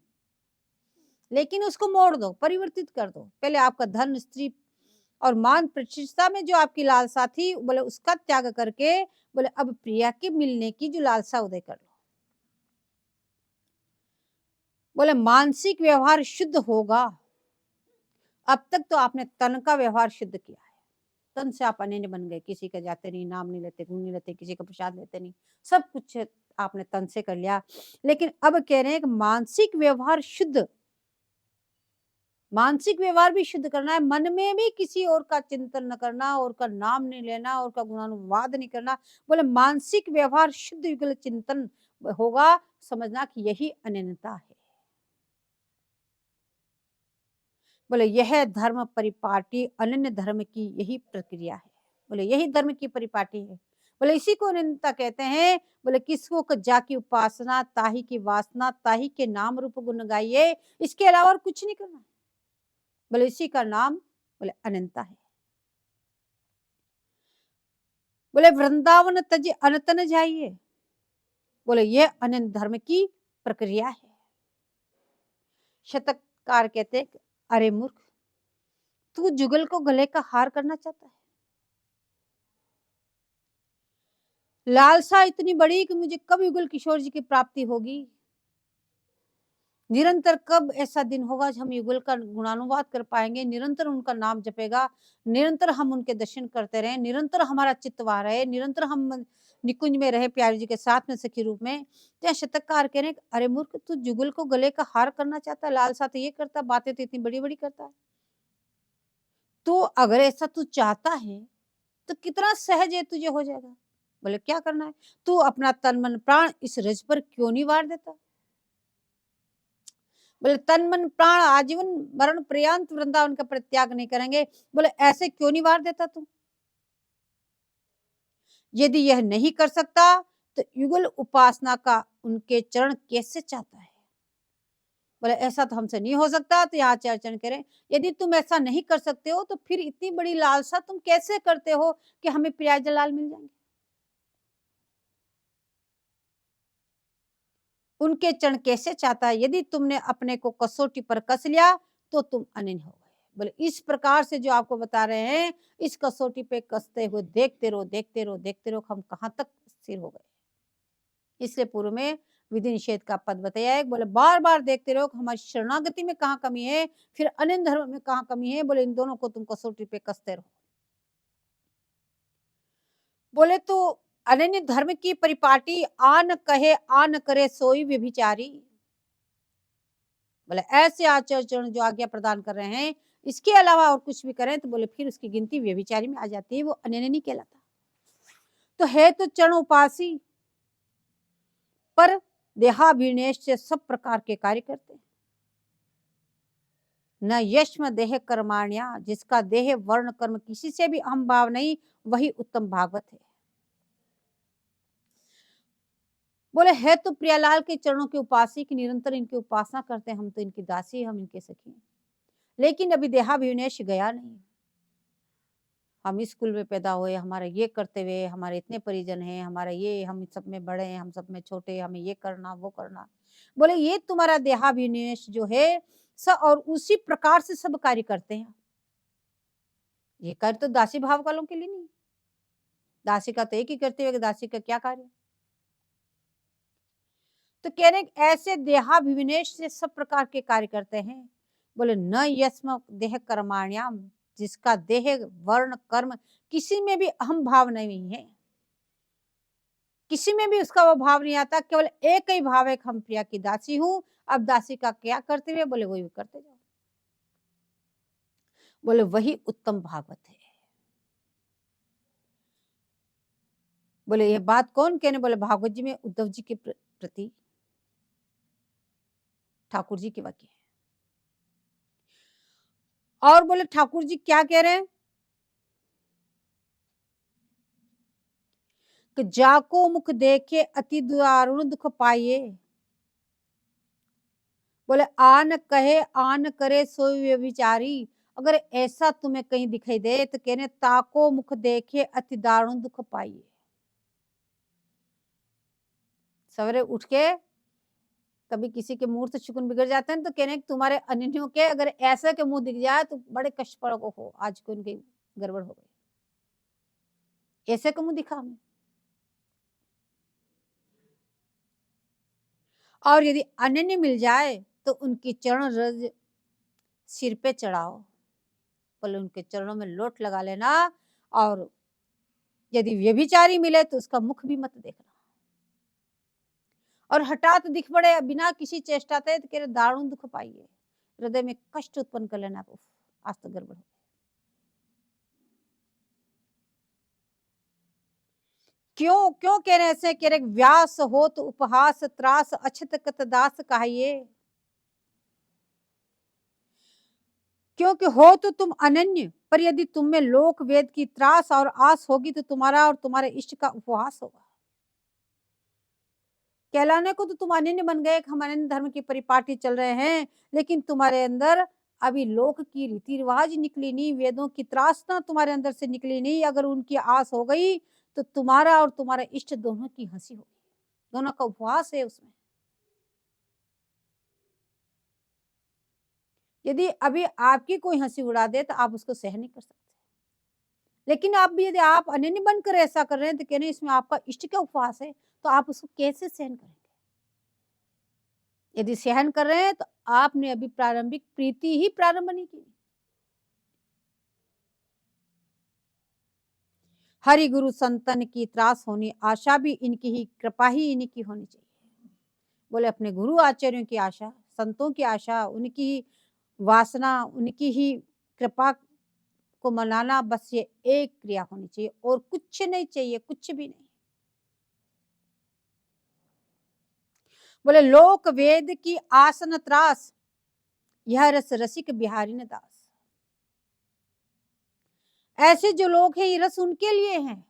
लेकिन उसको मोड़ दो, परिवर्तित कर दो। पहले आपका धन, स्त्री और मान प्रतिष्ठा में जो आपकी लालसा थी, बोले उसका त्याग करके बोले अब प्रिया के मिलने की जो लालसा उदय कर लो। बोले मानसिक व्यवहार शुद्ध होगा। अब तक तो आपने तन का व्यवहार शुद्ध किया है, तन से आप अनन्य बन गए, किसी का जाते नहीं, नाम नहीं लेते, गुण नहीं लेते, किसी का प्रसाद लेते नहीं, सब कुछ आपने तन से कर लिया। लेकिन अब कह रहे हैं कि मानसिक व्यवहार शुद्ध, मानसिक व्यवहार भी शुद्ध करना है। मन में भी किसी और का चिंतन न करना, और का नाम नहीं लेना, और का गुणानुवाद नहीं करना। बोले मानसिक व्यवहार शुद्ध युगल चिंतन होगा, समझना कि यही अनन्यता है। बोले यह धर्म परिपाटी, अनन्य धर्म की यही प्रक्रिया है। बोले यही धर्म की परिपाटी है। बोले इसी को अनन्यता कहते हैं। बोले किसको जा की उपासना, ताही की वासना, ताही के नाम रूप गुण गाइए, इसके अलावा और कुछ नहीं करना। बोले इसी का नाम बोले अनंता है। बोले वृंदावन तज अनतन जाइए। बोले यह अनंत धर्म की प्रक्रिया है। शतककार कहते हैं अरे मूर्ख, तू जुगल को गले का हार करना चाहता है। लालसा इतनी बड़ी कि मुझे कब युगल किशोर जी की प्राप्ति होगी, निरंतर कब ऐसा दिन होगा जब हम युगल का गुणानुवाद कर पाएंगे, निरंतर उनका नाम जपेगा, निरंतर हम उनके दर्शन करते रहे, निरंतर हमारा चित्त वहां रहे, निरंतर हम निकुंज में रहे प्यारे जी के साथ में सखी रूप में। तो शतककार कह रहे हैं अरे मूर्ख, तू जुगल को गले का हार करना चाहता है, लालसा तो ये करता, बातें तो इतनी बड़ी बड़ी करता है। तो अगर ऐसा तू चाहता है तो कितना सहज है तुझे हो जाएगा। बोले क्या करना है, तू अपना तन मन प्राण इस रज पर क्यों नहीं वार देता। बोले तन मन प्राण आजीवन मरण पर्यंत वृंदावन का परित्याग नहीं करेंगे। बोले ऐसे क्यों नहीं वार देता तू। यदि यह नहीं कर सकता तो युगल उपासना का उनके चरण कैसे चाहता है। बोले ऐसा तो हमसे नहीं हो सकता। तो यहाँ आचार्य चरण कह रहे हैं, यदि तुम ऐसा नहीं कर सकते हो तो फिर इतनी बड़ी लालसा तुम कैसे करते हो कि हमें प्रिया जलाल मिल जाएंगे। उनके चरण कैसे चाहता है, यदि तुमने अपने को कसौटी पर कस लिया तो तुम अनन्य हो गए। बोले इस प्रकार से जो आपको बता रहे हैं, इस कसौटी पे कसते हुए देखते रहो, देखते रहो, देखते रहो, हम कहाँ तक स्थिर हो गए। इसलिए पूर्व में विधि निषेध का पद बताया है। बोले बार बार देखते रहो कि हमारी शरणागति में कहाँ कमी है, फिर अनन्य धर्म में कहाँ कमी है। बोले इन दोनों को तुम कसौटी पे कसते रहो। बोले तो अनन्य धर्म की परिपाटी आन कहे आन करे सोई व्यभिचारी। बोले ऐसे आचरण जो आज्ञा प्रदान कर रहे हैं, इसके अलावा और कुछ भी करें तो बोले फिर उसकी गिनती व्यभिचारी में आ जाती है, वो अनन्य नहीं कहलाता। तो है तो चरण उपासी, पर देहाभिनिवेश से सब प्रकार के कार्य करते हैं। न यश्म देह कर्माण्या, जिसका देह वर्ण कर्म किसी से भी अहम भाव नहीं, वही उत्तम भागवत है। बोले है तो प्रियालाल के चरणों के उपासी की निरंतर इनकी उपासना करते हैं, हम तो इनकी दासी, हम इनके सखी हैं, लेकिन अभी देहाभिनिवेश गया नहीं। हम इस कुल में पैदा हुए, हमारा ये करते हुए, हमारे इतने परिजन हैं, हमारा ये, हम सब में बड़े हैं, हम सब में छोटे, हमें ये करना वो करना। बोले ये तुम्हारा देहाभिनिवेश जो है और उसी प्रकार से सब कार्य करते हैं। ये कार्य तो दासी भाव वालों के लिए नहीं, दासी का तो एक ही करते हुए, दासी का क्या कार्य। तो कह रहे ऐसे देहाभिनिवेश से सब प्रकार के कार्य करते हैं। बोले न यस्म देह कर्माण्याम, जिसका देह वर्ण कर्म किसी में भी अहम भाव नहीं है, किसी में भी उसका वो भाव नहीं आता, केवल एक ही भाव है, हम प्रिया की दासी हूं। अब दासी का क्या करते हुए, बोले वही करते जाओ। बोले वही उत्तम भागवत है। बोले ये बात कौन कहने, बोले भागवत जी में उद्धव जी के प्रति ठाकुर जी के वाक्य है। और बोले ठाकुर जी क्या कह रहे हैं कि जाको मुख देखे अति दारुण दुख पाइए। बोले आन कहे आन करे सोई व्यभिचारी। अगर ऐसा तुम्हें कहीं दिखाई दे तो कहने ताको मुख देखे अति दारुण दुख पाइए। सवेरे उठ के कभी किसी के मुंह से शुकुन बिगड़ जाते हैं तो कहने तुम्हारे अनिन्यों के अगर ऐसे के मुंह दिख जाए तो बड़े कष्ट पड़ो हो, आज को उनकी गड़बड़ हो गई, ऐसे का मुंह दिखा हमें। और यदि अनन्य मिल जाए तो उनकी चरण रज सिर पे चढ़ाओ, बोले उनके चरणों में लोट लगा लेना। और यदि व्यभिचारी मिले तो उसका मुख भी मत देखना। और हठात दिख पड़े बिना किसी चेष्टा ते तो कह दारुण दुख पाइए, हृदय में कष्ट उत्पन्न कर लेना, आज तो गड़बड़ हो। क्यों क्यों कह रहे ऐसे, कह रहे व्यास हो तो उपहास त्रास अछत कत दास कहिए। क्योंकि हो तो तुम अनन्य, पर यदि तुम में लोक वेद की त्रास और आस होगी तो तुम्हारा और तुम्हारे इष्ट का उपहास होगा। कहलाने को तो तुम अनन्य बन गए, हम अनन्य धर्म की परिपाटी चल रहे हैं, लेकिन तुम्हारे अंदर अभी लोक की रीति रिवाज निकली नहीं, वेदों की त्रासना तुम्हारे अंदर से निकली नहीं। अगर उनकी आस हो गई तो तुम्हारा और तुम्हारे इष्ट दोनों की हंसी होगी, दोनों का उपवास है उसमें। यदि अभी आपकी कोई हंसी उड़ा दे तो आप उसको सहन नहीं कर सकते, लेकिन आप भी यदि आप अनन्य बनकर ऐसा कर रहे हैं तो कहने इसमें आपका इष्ट का उपवास है, तो आप उसको कैसे सहन करेंगे। यदि सहन कर रहे हैं तो आपने अभी प्रारंभिक प्रीति ही प्रारंभ नहीं की। हरि गुरु संतन की त्रास होनी आशा भी इनकी ही कृपा ही इनकी होनी चाहिए। बोले अपने गुरु आचार्यों की आशा, संतों की आशा, उनकी वासना, उनकी ही कृपा को मनाना, बस ये एक क्रिया होनी चाहिए और कुछ नहीं चाहिए, कुछ भी नहीं। बोले लोक वेद की आसन त्रास, यह रस रसिक बिहारी न दास। ऐसे जो लोग हैं ये रस उनके लिए हैं,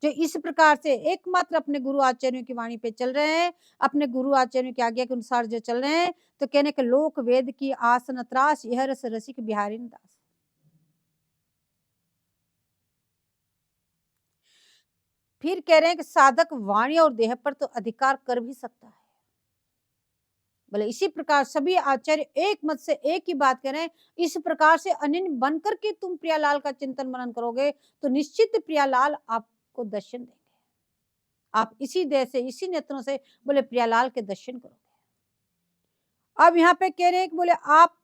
जो इस प्रकार से एकमात्र अपने गुरु आचार्यों की वाणी पे चल रहे हैं, अपने गुरु आचार्यों की आज्ञा के अनुसार जो चल रहे हैं, तो कहने के लोक वेद की आसन त्रास, यह रस रसिक बिहारी दास। फिर कह रहे हैं कि साधक वाणी और देह पर तो अधिकार कर भी सकता है। बोले इसी प्रकार सभी आचार्य एक मत से एक ही बात कह रहे हैं, इस प्रकार से अनन्य बनकर के तुम प्रियालाल का चिंतन मनन करोगे तो निश्चित प्रियालाल आपको दर्शन देंगे। आप इसी देह से, इसी नेत्रों से बोले प्रियालाल के दर्शन करोगे। अब यहाँ पे कह रहे हैं कि बोले आप,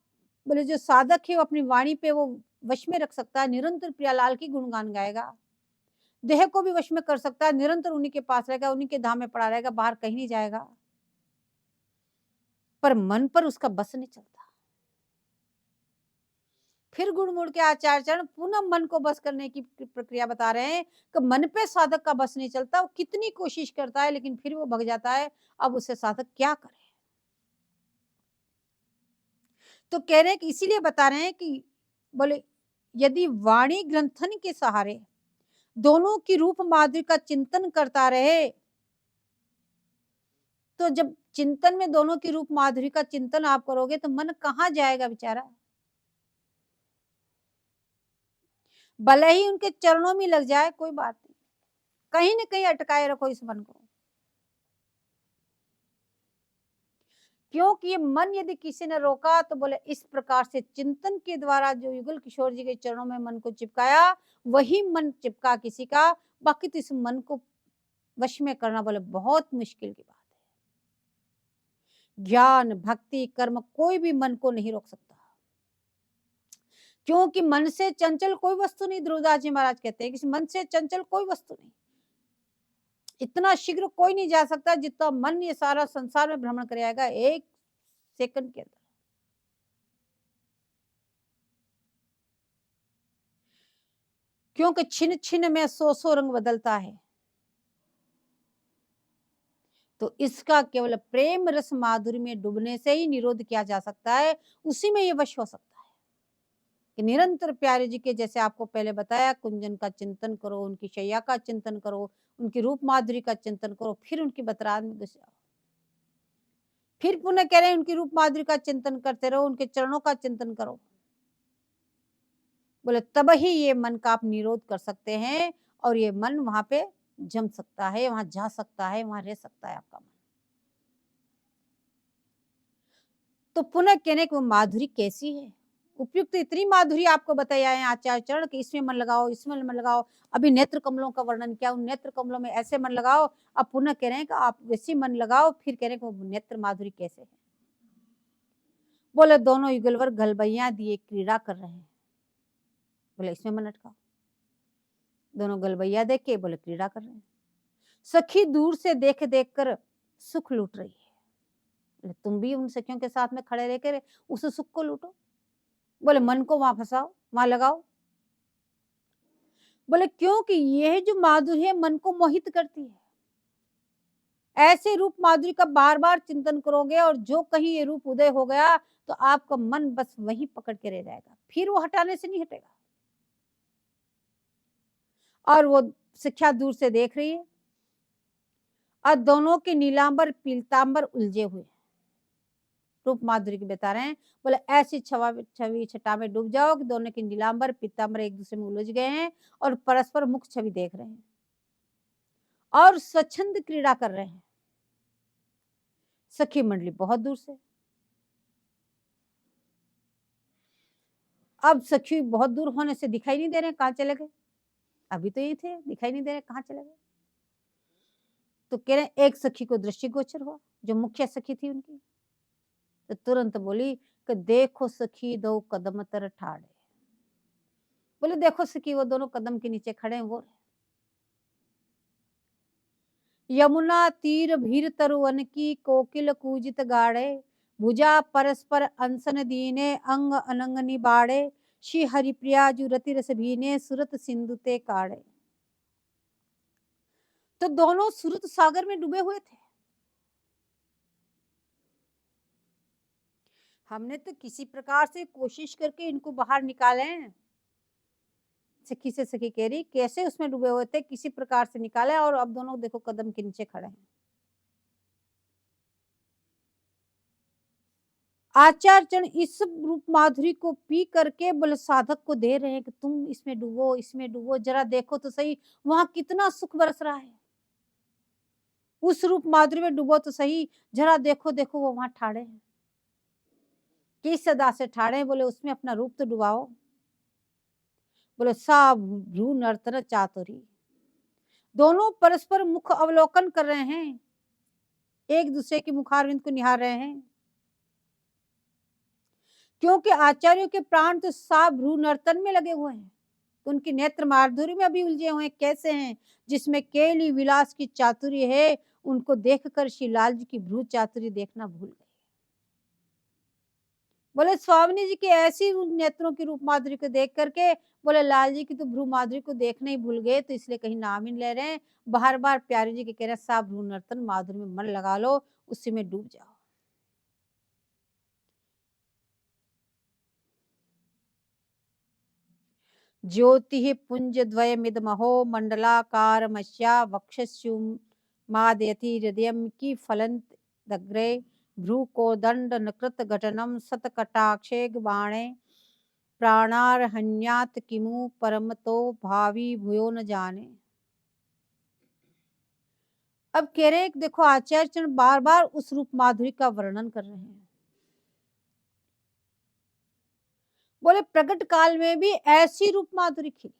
बोले जो साधक है वो अपनी वाणी पे वो वश में रख सकता है, निरंतर प्रियालाल की गुणगान गाएगा। देह को भी वश में कर सकता है, निरंतर उन्हीं के पास रहेगा, उन्हीं के धाम में पड़ा रहेगा, बाहर कहीं नहीं जाएगा। पर मन पर उसका बस नहीं चलता। फिर गुणमूल के आचार्य चरण पुनः मन को बस करने की प्रक्रिया बता रहे हैं कि मन पे साधक का बस नहीं चलता, वो कितनी कोशिश करता है लेकिन फिर वो भग जाता है। अब उससे साधक क्या करे? तो कह रहे हैं कि इसीलिए बता रहे हैं कि बोले यदि वाणी ग्रंथन के सहारे दोनों की रूप माधुरी का चिंतन करता रहे, तो जब चिंतन में दोनों की रूप माधुरी का चिंतन आप करोगे तो मन कहाँ जाएगा बेचारा? भले ही उनके चरणों में लग जाए, कोई बात नहीं, कहीं ना कहीं अटकाए रखो इस मन को। क्योंकि ये मन यदि किसी ने रोका तो बोले इस प्रकार से चिंतन के द्वारा जो युगल किशोर जी के चरणों में मन को चिपकाया, वही मन चिपका किसी का, बाकी तो इस मन को वश में करना बोले बहुत मुश्किल की बात है। ज्ञान, भक्ति, कर्म कोई भी मन को नहीं रोक सकता, क्योंकि मन से चंचल कोई वस्तु नहीं। ध्रुवदास जी महाराज कहते हैं कि मन से चंचल कोई वस्तु नहीं, इतना शीघ्र कोई नहीं जा सकता जितना मन ये सारा संसार में भ्रमण कर आएगा एक सेकंड के अंदर। क्योंकि छिन छिन में सौ सौ रंग बदलता है, तो इसका केवल प्रेम रस माधुर्य में डूबने से ही निरोध किया जा सकता है, उसी में ये वश हो सकता है कि निरंतर प्यारे जी के, जैसे आपको पहले बताया, कुंजन का चिंतन करो, उनकी शैया का चिंतन करो, उनकी रूप माधुरी का चिंतन करो, फिर उनकी बतराज में घुस जाओ। फिर पुनः कह रहे हैं उनकी रूप माधुरी का चिंतन करते रहो, उनके चरणों का चिंतन करो, बोले तब ही ये मन का आप निरोध कर सकते हैं और ये मन वहां पे जम सकता है, वहां जा सकता है, वहां रह सकता है आपका मन। तो पुनः कहने की वो माधुरी कैसी है? उपयुक्त तो इतनी माधुरी आपको बताया है आचार्य चरण कि इसमें मन लगाओ, इसमें मन लगाओ। अभी नेत्र कमलों का वर्णन किया, उन नेत्र कमलों में ऐसे मन लगाओ। अब पुनः कह रहे हैं कि आप वैसी मन लगाओ, फिर कह रहे हैं कि वो नेत्र माधुरी कैसे है? बोले दोनों युगलवर गलबैया दिए क्रीड़ा कर रहे हैं, बोले इसमें मन अटकाओ। दोनों गलबैया देख के बोले क्रीड़ा कर रहे हैं। सखी दूर से देख देख कर सुख लूट रही है, बोले तुम भी उन सखियों के साथ में खड़े रह कर उस सुख को लूटो। बोले मन को वहां फंसाओ, वहां लगाओ। बोले क्योंकि यह जो माधुरी है मन को मोहित करती है। ऐसे रूप माधुरी का बार बार चिंतन करोगे और जो कहीं ये रूप उदय हो गया तो आपका मन बस वहीं पकड़ के रह जाएगा, फिर वो हटाने से नहीं हटेगा। और वो शिक्षा दूर से देख रही है और दोनों के नीलांबर पीतांबर उलझे हुए हैं। रूप माधुरी की बता रहे हैं, बोले ऐसी छवि छटा में डूब जाओ कि दोनों के नीलांबर पीतांबर एक दूसरे में उलझ गए हैं और परस्पर मुख छवि देख रहे हैं और स्वच्छंद क्रीड़ा कर रहे हैं। सखी मंडली बहुत दूर से, अब सखी बहुत दूर होने से दिखाई नहीं दे रहे, कहाँ चले गए? अभी तो ये थे, दिखाई नहीं दे रहे, कहाँ चले गए? तो कह रहे एक सखी को दृष्टिगोचर हुआ, जो मुख्य सखी थी उनकी, तो तुरंत बोली कि देखो सखी दो कदम तर ठाड़े। बोले देखो सखी वो दोनों कदम के नीचे खड़े हैं, वो यमुना तीर भीर तरुवन की कोकिल कूजित गाड़े, भुजा परस्पर अंसन दीने अंग अनंग निबाड़े, श्री हरिप्रिया जु रति रस भीने सुरत सिंधु ते काड़े। तो दोनों सुरत सागर में डूबे हुए थे। हमने तो किसी प्रकार से कोशिश करके इनको बाहर निकाले, सखी से सखी कह रही कैसे उसमें डूबे हुए थे, किसी प्रकार से निकाले और अब दोनों देखो कदम के नीचे खड़े हैं। आचार्य चरण इस रूप माधुरी को पी करके बोले साधक को दे रहे हैं कि तुम इसमें डूबो, इसमें डूबो, जरा देखो तो सही वहां कितना सुख बरस रहा है। उस रूप माधुरी में डूबो तो सही, जरा देखो देखो वो वहां ठाड़े हैं, किस सदा से ठाड़े हैं, बोले उसमें अपना रूप तो डुबाओ। बोले सा भ्रू नर्तन चातुरी, दोनों परस्पर मुख अवलोकन कर रहे हैं, एक दूसरे के मुखारविंद को निहार रहे हैं, क्योंकि आचार्यों के प्राण तो सा भ्रू नर्तन में लगे हुए हैं, तो उनकी नेत्र माधुरी में अभी उलझे हुए हैं। कैसे हैं? जिसमें केली विलास की चातुरी है, उनको देखकर श्री लाल जी की भ्रू चातुरी देखना भूल गए। बोले स्वामी जी की ऐसी नेत्रों की रूप माधुरी को देख करके बोले लाल जी की तो भ्रू माधुरी को देखना ही भूल गए, तो इसलिए कहीं नाम ही ले रहे हैं। बार बार प्यारे जी के कह रहे सा भ्रू नर्तन माधुरी में मन लगा लो, उसी में डूब जाओ। ज्योति पुंज द्वय मिदमहो मंडलाकार मस्या वक्षस्युमादयति हृदय की फलंत दग्रे भ्रू को दंड नकृत घटनम सतकटाक्षे बाणे प्राणारहन्यात किमु परमतो भावी भूयो न जाने। अब कह रहे देखो आचार्य चरण बार बार उस रूप माधुरी का वर्णन कर रहे हैं। बोले प्रकट काल में भी ऐसी रूप माधुरी खिली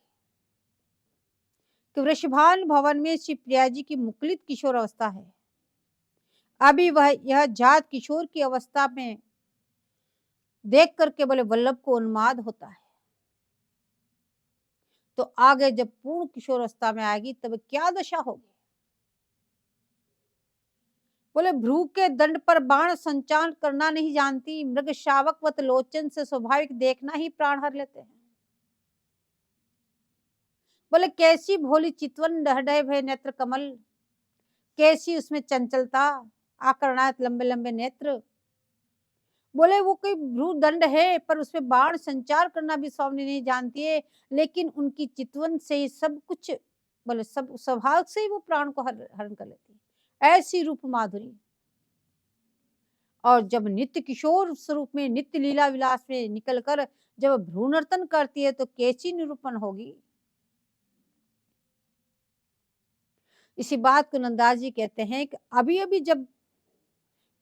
कि वृषभान भवन में श्री प्रिया जी की मुकुलित किशोर अवस्था है। अभी वह यह जात किशोर की अवस्था में देख करके बोले वल्लभ को उन्माद होता है, तो आगे जब पूर्ण किशोर अवस्था में आएगी तब क्या दशा होगी। बोले भ्रू के दंड पर बाण संचार करना नहीं जानती, मृग शावक वत लोचन से स्वाभाविक देखना ही प्राण हर लेते हैं। बोले कैसी भोली चितवन डहडय भय नेत्र कमल, कैसी उसमें चंचलता, आकर्णात लंबे लंबे नेत्र। बोले वो कोई भ्रू दंड है पर उसमें बाण संचार करना भी स्वामी नहीं जानती है, लेकिन उनकी चितवन से ही सब कुछ, बोले सब स्वभाव से ही वो प्राण को हरण कर लेती है, ऐसी रूप माधुरी। और जब नित्य किशोर स्वरूप में नित्य लीला विलास में निकलकर जब भ्रू नर्तन करती है तो कैसी निरूपण होगी। इसी बात को नंदास जी कहते हैं कि अभी अभी जब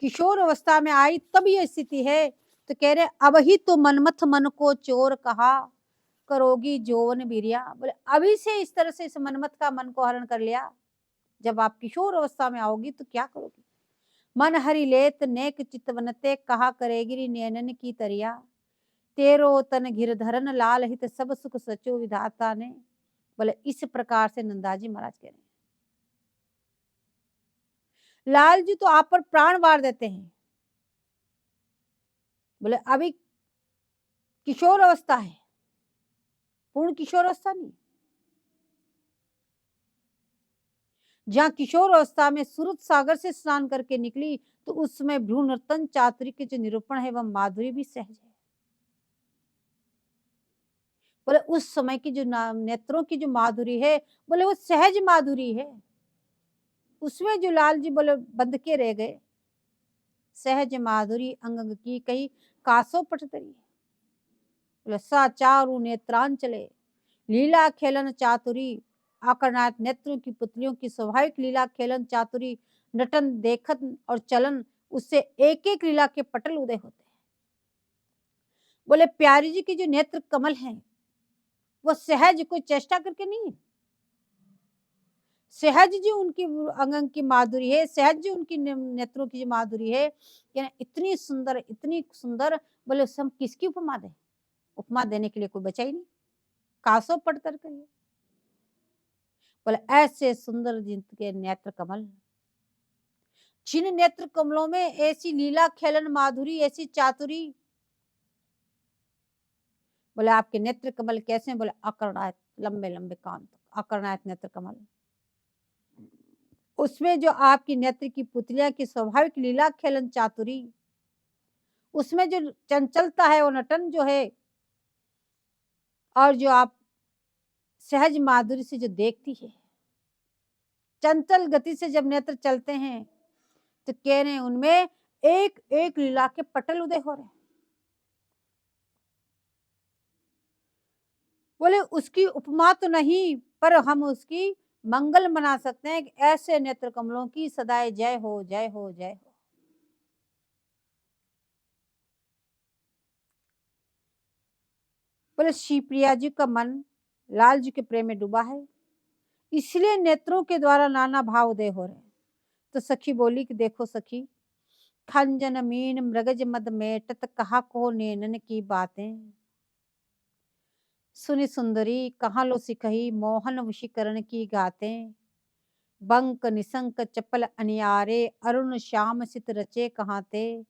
किशोर अवस्था में आई तब ये स्थिति है, तो कह रहे अब ही तो मनमथ मन को चोर कहा करोगी जोवन बिरिया। बोले अभी से इस तरह से इस मनमथ का मन को हरण कर लिया, जब आप किशोर अवस्था में आओगी तो क्या करोगी। मन हरि लेत नेक चितवनते कहा करेगी नैनन की तरिया, तेरो तन गिरधरन लाल हित सब सुख सचो विधाता ने। बोले इस प्रकार से नंदाजी महाराज कह रहे हैं लाल जी तो आप पर प्राण वार देते हैं। बोले अभी किशोर अवस्था है, पूर्ण किशोर अवस्था नहीं। जहां किशोर अवस्था में सूरत सागर से स्नान करके निकली तो उस समय भ्रू नर्तन चातुरी के जो निरूपण है वह माधुरी भी सहज है। बोले उस समय की जो नेत्रों की जो माधुरी है, बोले वो सहज माधुरी है, उसमें जो लाल जी बोले बंध के रह गए। सहज माधुरी अंग अंग की कही कासो पटतरी, बोले सा चारु नेत्रांचले लीला खेलन चातुरी, आकर्णात नेत्रों की पुतलियों की स्वाभाविक लीला खेलन चातुरी, नटन देखन और चलन उससे एक एक लीला के पटल उदय होते हैं। बोले प्यारी जी की जो नेत्र कमल हैं वो सहज कोई चेष्टा करके नहीं है, सहज जो उनकी अंग की माधुरी है, सहज जो उनकी नेत्रों की जो माधुरी है, इतनी सुंदर इतनी सुंदर। बोले हम किसकी उपमा दें, उपमा देने के लिए कोई बचा ही नहीं, कासो पटतर करिए। बोले ऐसे सुंदर जिनके नेत्र कमल, जिन नेत्र कमलों में ऐसी लीला खेलन माधुरी ऐसी चातुरी। बोले आपके नेत्र कमल कैसे, बोले अकर्णायत लंबे लंबे कान तक, अकर्णायत नेत्र कमल। उसमें जो आपकी नेत्र की पुतलियां की स्वाभाविक लीला खेलन चातुरी, उसमें जो चंचलता है वो नटन जो है, और जो आप सहज माधुरी से जो देखती है, चंचल गति से जब नेत्र चलते हैं, तो कह रहे हैं उनमें एक एक लीला के पटल उदय हो रहे हैं। बोले उसकी उपमा तो नहीं, पर हम उसकी मंगल मना सकते हैं कि ऐसे नेत्र कमलों की सदाए जय हो, जय हो, जय हो। बोले श्री प्रिया जी का मन लाल जी के प्रेम में डूबा है, इसलिए नेत्रों के द्वारा नाना भाव उदय हो रहे हैं। तो सखी बोली कि देखो सखी, खंजन मीन मृगज मद मेटत कहा को नैनन की बातें, सुनी सुंदरी कहाँ लो सिकही मोहन वशीकरण की गातें, बंक निसंक चपल अनियारे अरुण श्याम सित रचे कहाते,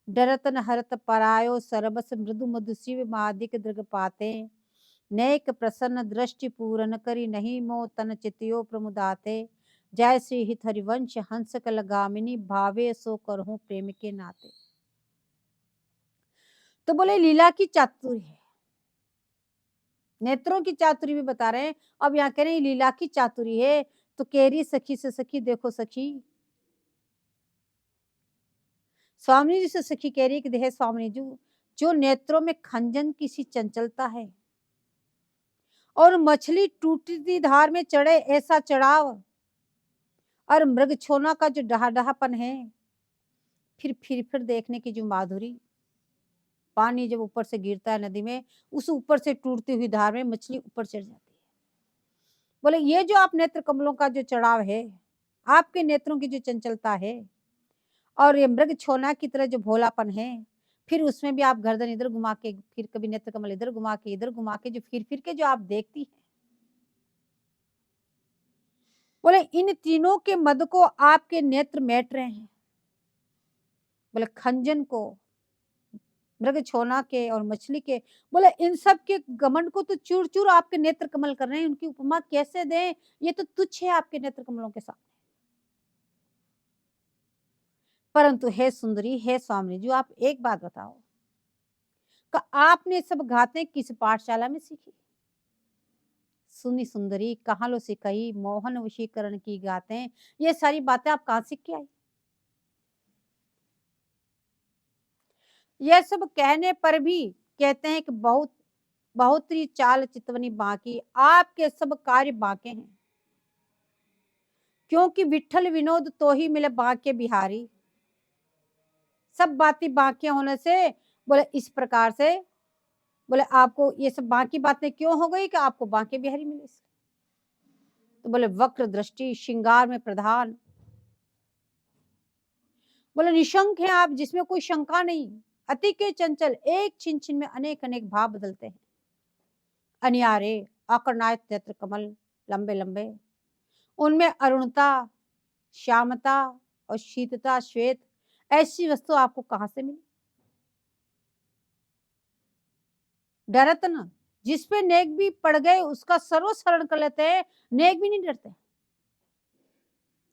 डरत न हरत परायो सरबस मृदु मधु शिव मादिक दृग पाते, नेक प्रसन्न दृष्टि पूरन करी नहीं मो तन चितियो प्रमुदाते, जय श्री हित हरिवंश हंस कल गामिनी भावे सो करहूं प्रेम के नाते। तो बोले लीला की चातुर्य है, नेत्रों की चातुरी भी बता रहे हैं। अब यहाँ कह रहे हैं लीला की चातुरी है, तो कह रही सखी से सखी देखो सखी, स्वामी जी से सखी कह रही कि देह स्वामी जी, जो नेत्रों में खंजन की सी चंचलता है और मछली टूटती धार में चढ़े ऐसा चढ़ाव, और मृग छोना का जो डहापन है, फिर देखने की जो माधुरी, पानी जब ऊपर से गिरता है नदी में, उस ऊपर से टूटती हुई धार में मछली ऊपर चढ़ जाती है। बोले ये जो आप नेत्र कमलों का जो चढ़ाव है, आपके नेत्रों की जो चंचलता है, और ये मृग छोना की तरह जो भोलापन है, फिर उसमें भी आप गर्दन इधर घुमा के, फिर कभी नेत्र कमल इधर घुमा के, इधर घुमा के, जो फिर के जो आप देखती है, बोले इन तीनों के मद को आपके नेत्र मेट रहे हैं। बोले खंजन को, मृग छोना के और मछली के, बोले इन सब के गमन को तो चूर चूर आपके नेत्र कमल कर रहे हैं। उनकी उपमा कैसे दें, ये तो तुच्छ है आपके नेत्र कमलों के सामने। परंतु हे सुंदरी, हे स्वामी जी, आप एक बात बताओ कि आपने सब गाते किस पाठशाला में सीखी? सुनी सुंदरी कहाँ लो सिखाई मोहन वशीकरण की गाते, ये सारी बातें आप कहाँ सीख के आई? ये सब कहने पर भी कहते हैं कि बहुत बहुत ही चाल चितवनी बाकी, आपके सब कार्य बाके हैं, क्योंकि विठल विनोद तो ही मिले बाके बिहारी। सब बातें बाकी होने से, बोले इस प्रकार से, बोले आपको ये सब बाकी बातें क्यों हो गई कि आपको बाके बिहारी मिले। तो बोले वक्र दृष्टि श्रृंगार में प्रधान, बोले निशंक है आप, जिसमें कोई शंका नहीं, अति के चंचल, एक छिन छिन में अनेक अनेक भाव बदलते हैं। अनियारे अकर्णायत नेत्र कमल लंबे लंबे, उनमें अरुणता, श्यामता और शीतता, श्वेत, ऐसी वस्तु आपको कहां से मिली? डरत न, जिसपे नेक भी पड़ गए उसका सर्वशरण कर लेते हैं, नेक भी नहीं डरते।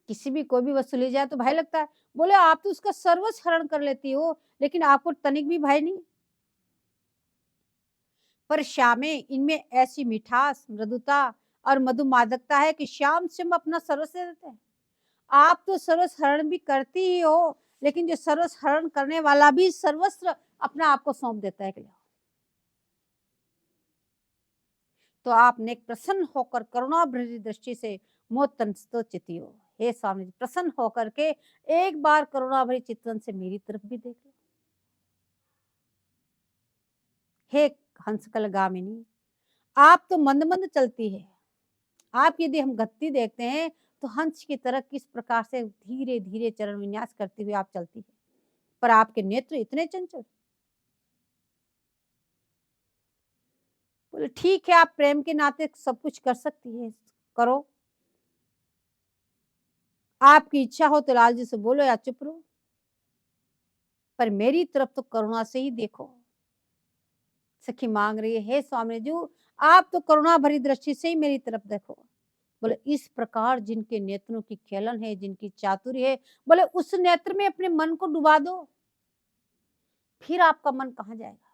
किसी भी कोई भी वस्तु ले जाए तो भय लगता है, बोले आप तो उसका सर्वशरण कर लेती हो, लेकिन आपको तनिक भी भय नहीं। पर श्यामे, इनमें ऐसी मिठास, मृदुता और मधुमादकता है कि श्याम से अपना सर्वस्व दे देते हैं। आप तो सर्वहरण भी करती ही हो, लेकिन जो सर्वहरण करने वाला भी सर्वस्व अपना आपको सौंप देता है कि तो आपने प्रसन्न होकर करुणा भरी दृष्टि से मोतन तो चितियो, हे स्वामी जी प्रसन्न होकर के एक बार करुणा भरी चित्तन से मेरी तरफ भी देख लो। हे हंसकल गामिनी, आप तो मंद मंद चलती है, आप यदि हम गति देखते हैं तो हंस की तरह किस प्रकार से धीरे धीरे चरण विन्यास करती हुई आप चलती है, पर आपके नेत्र इतने चंचल। बोले ठीक है, आप प्रेम के नाते सब कुछ कर सकती है, करो, आपकी इच्छा हो तो लाल जी से बोलो या चुप रहो, पर मेरी तरफ तो करुणा से ही देखो। सखी मांग रही है, हे स्वामी जी आप तो करुणा भरी दृष्टि से ही मेरी तरफ देखो। बोले इस प्रकार जिनके नेत्रों की खेलन है, जिनकी चातुर्य है, बोले उस नेत्र में अपने मन को डुबा दो, फिर आपका मन कहाँ जाएगा?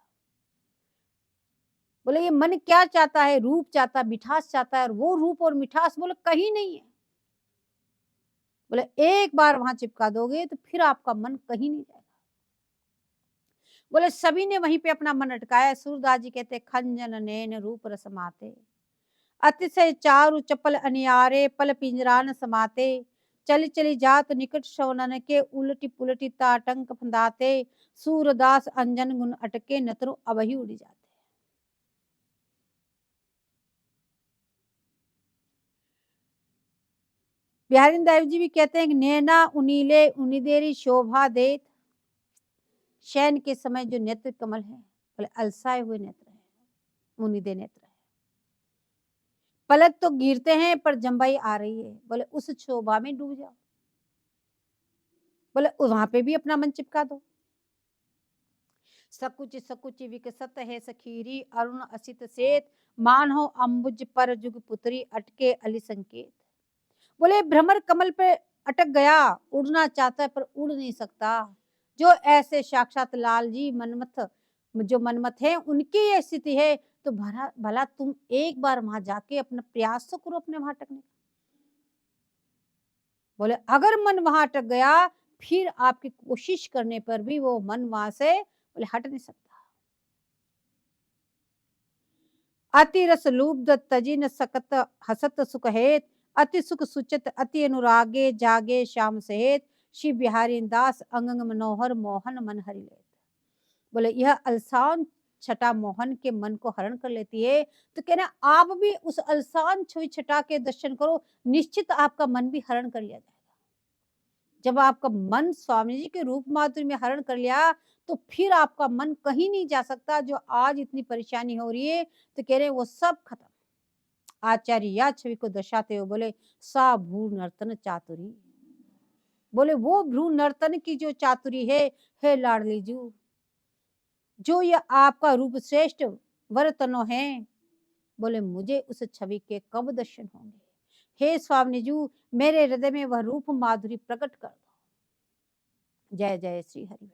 बोले ये मन क्या चाहता है? रूप चाहता है, मिठास चाहता है, और वो रूप और मिठास बोले कहीं नहीं है। बोले एक बार वहाँ चिपका दोगे तो फिर आपका मन कहीं नहीं जाएगा। बोले सभी ने वहीं पे अपना मन अटकाया। सूरदास जी कहते खंजन नैन रूप रस माते, अतिशय चारु चपल अनियारे, पल पिंजरा न समाते, चली चली जात निकट श्रवणन के, उलटी पुलटी ताटंक फंदाते, सूरदास अंजन गुण अटके, नतरु अबहि उड़ी जाते। बिहारी देव जी भी कहते हैं कि नैना उनीले उनिदेरी शोभा देत, शयन के समय जो नेत्र कमल है, बोले अलसाए हुए नेत्र है, उनिदे नेत्र है। पलक तो गिरते हैं पर जम्बाई आ रही है, बोले उस शोभा में डूब जाओ। बोले वहां पे भी अपना मन चिपका दो। सकुच सकुच विकसत है सखीरी, अरुण असित सेत, मान हो अम्बुज पर जुग पुत्री, अटके अली संकेत। बोले भ्रमर कमल पे अटक गया, उड़ना चाहता है पर उड़ नहीं सकता। जो ऐसे साक्षात लाल जी मनमथ, जो मनमथ है, उनकी ये स्थिति है, तो भला भला तुम एक बार वहां जाके अपना प्रयास तो करो अपने वहां अटकने का। बोले अगर मन वहां अटक गया, फिर आपकी कोशिश करने पर भी वो मन वहां से बोले हट नहीं सकता। अति रस लुब्ध तजी न सकत, हसत सुख हेत, अति सुख सुचित अति अनुरागे, जागे श्याम सहेत, श्री बिहारी दास अंगंग मनोहर, मोहन मन हरि लेत। बोले यह अलसान छटा मोहन के मन को हरण कर लेती है। तो कहना आप भी उस अलसान छवि छटा के दर्शन करो, निश्चित आपका मन भी हरण कर लिया जाएगा। जब आपका मन स्वामी जी के रूप माधुर्य में हरण कर लिया, तो फिर आपका मन कहीं नहीं जा सकता। जो आज इतनी परेशानी हो रही है, तो कह रहे वो सब खत्म। आचार्य या छवि को दर्शाते हुए बोले सा भ्रू नर्तन चातुरी, बोले वो भ्रू नर्तन की जो चातुरी है लाडली जू, जो ये आपका रूप श्रेष्ठ वरतनो है, बोले मुझे उस छवि के कब दर्शन होंगे। हे स्वामी जू, मेरे हृदय में वह रूप माधुरी प्रकट कर दो। जय जय श्री हरि।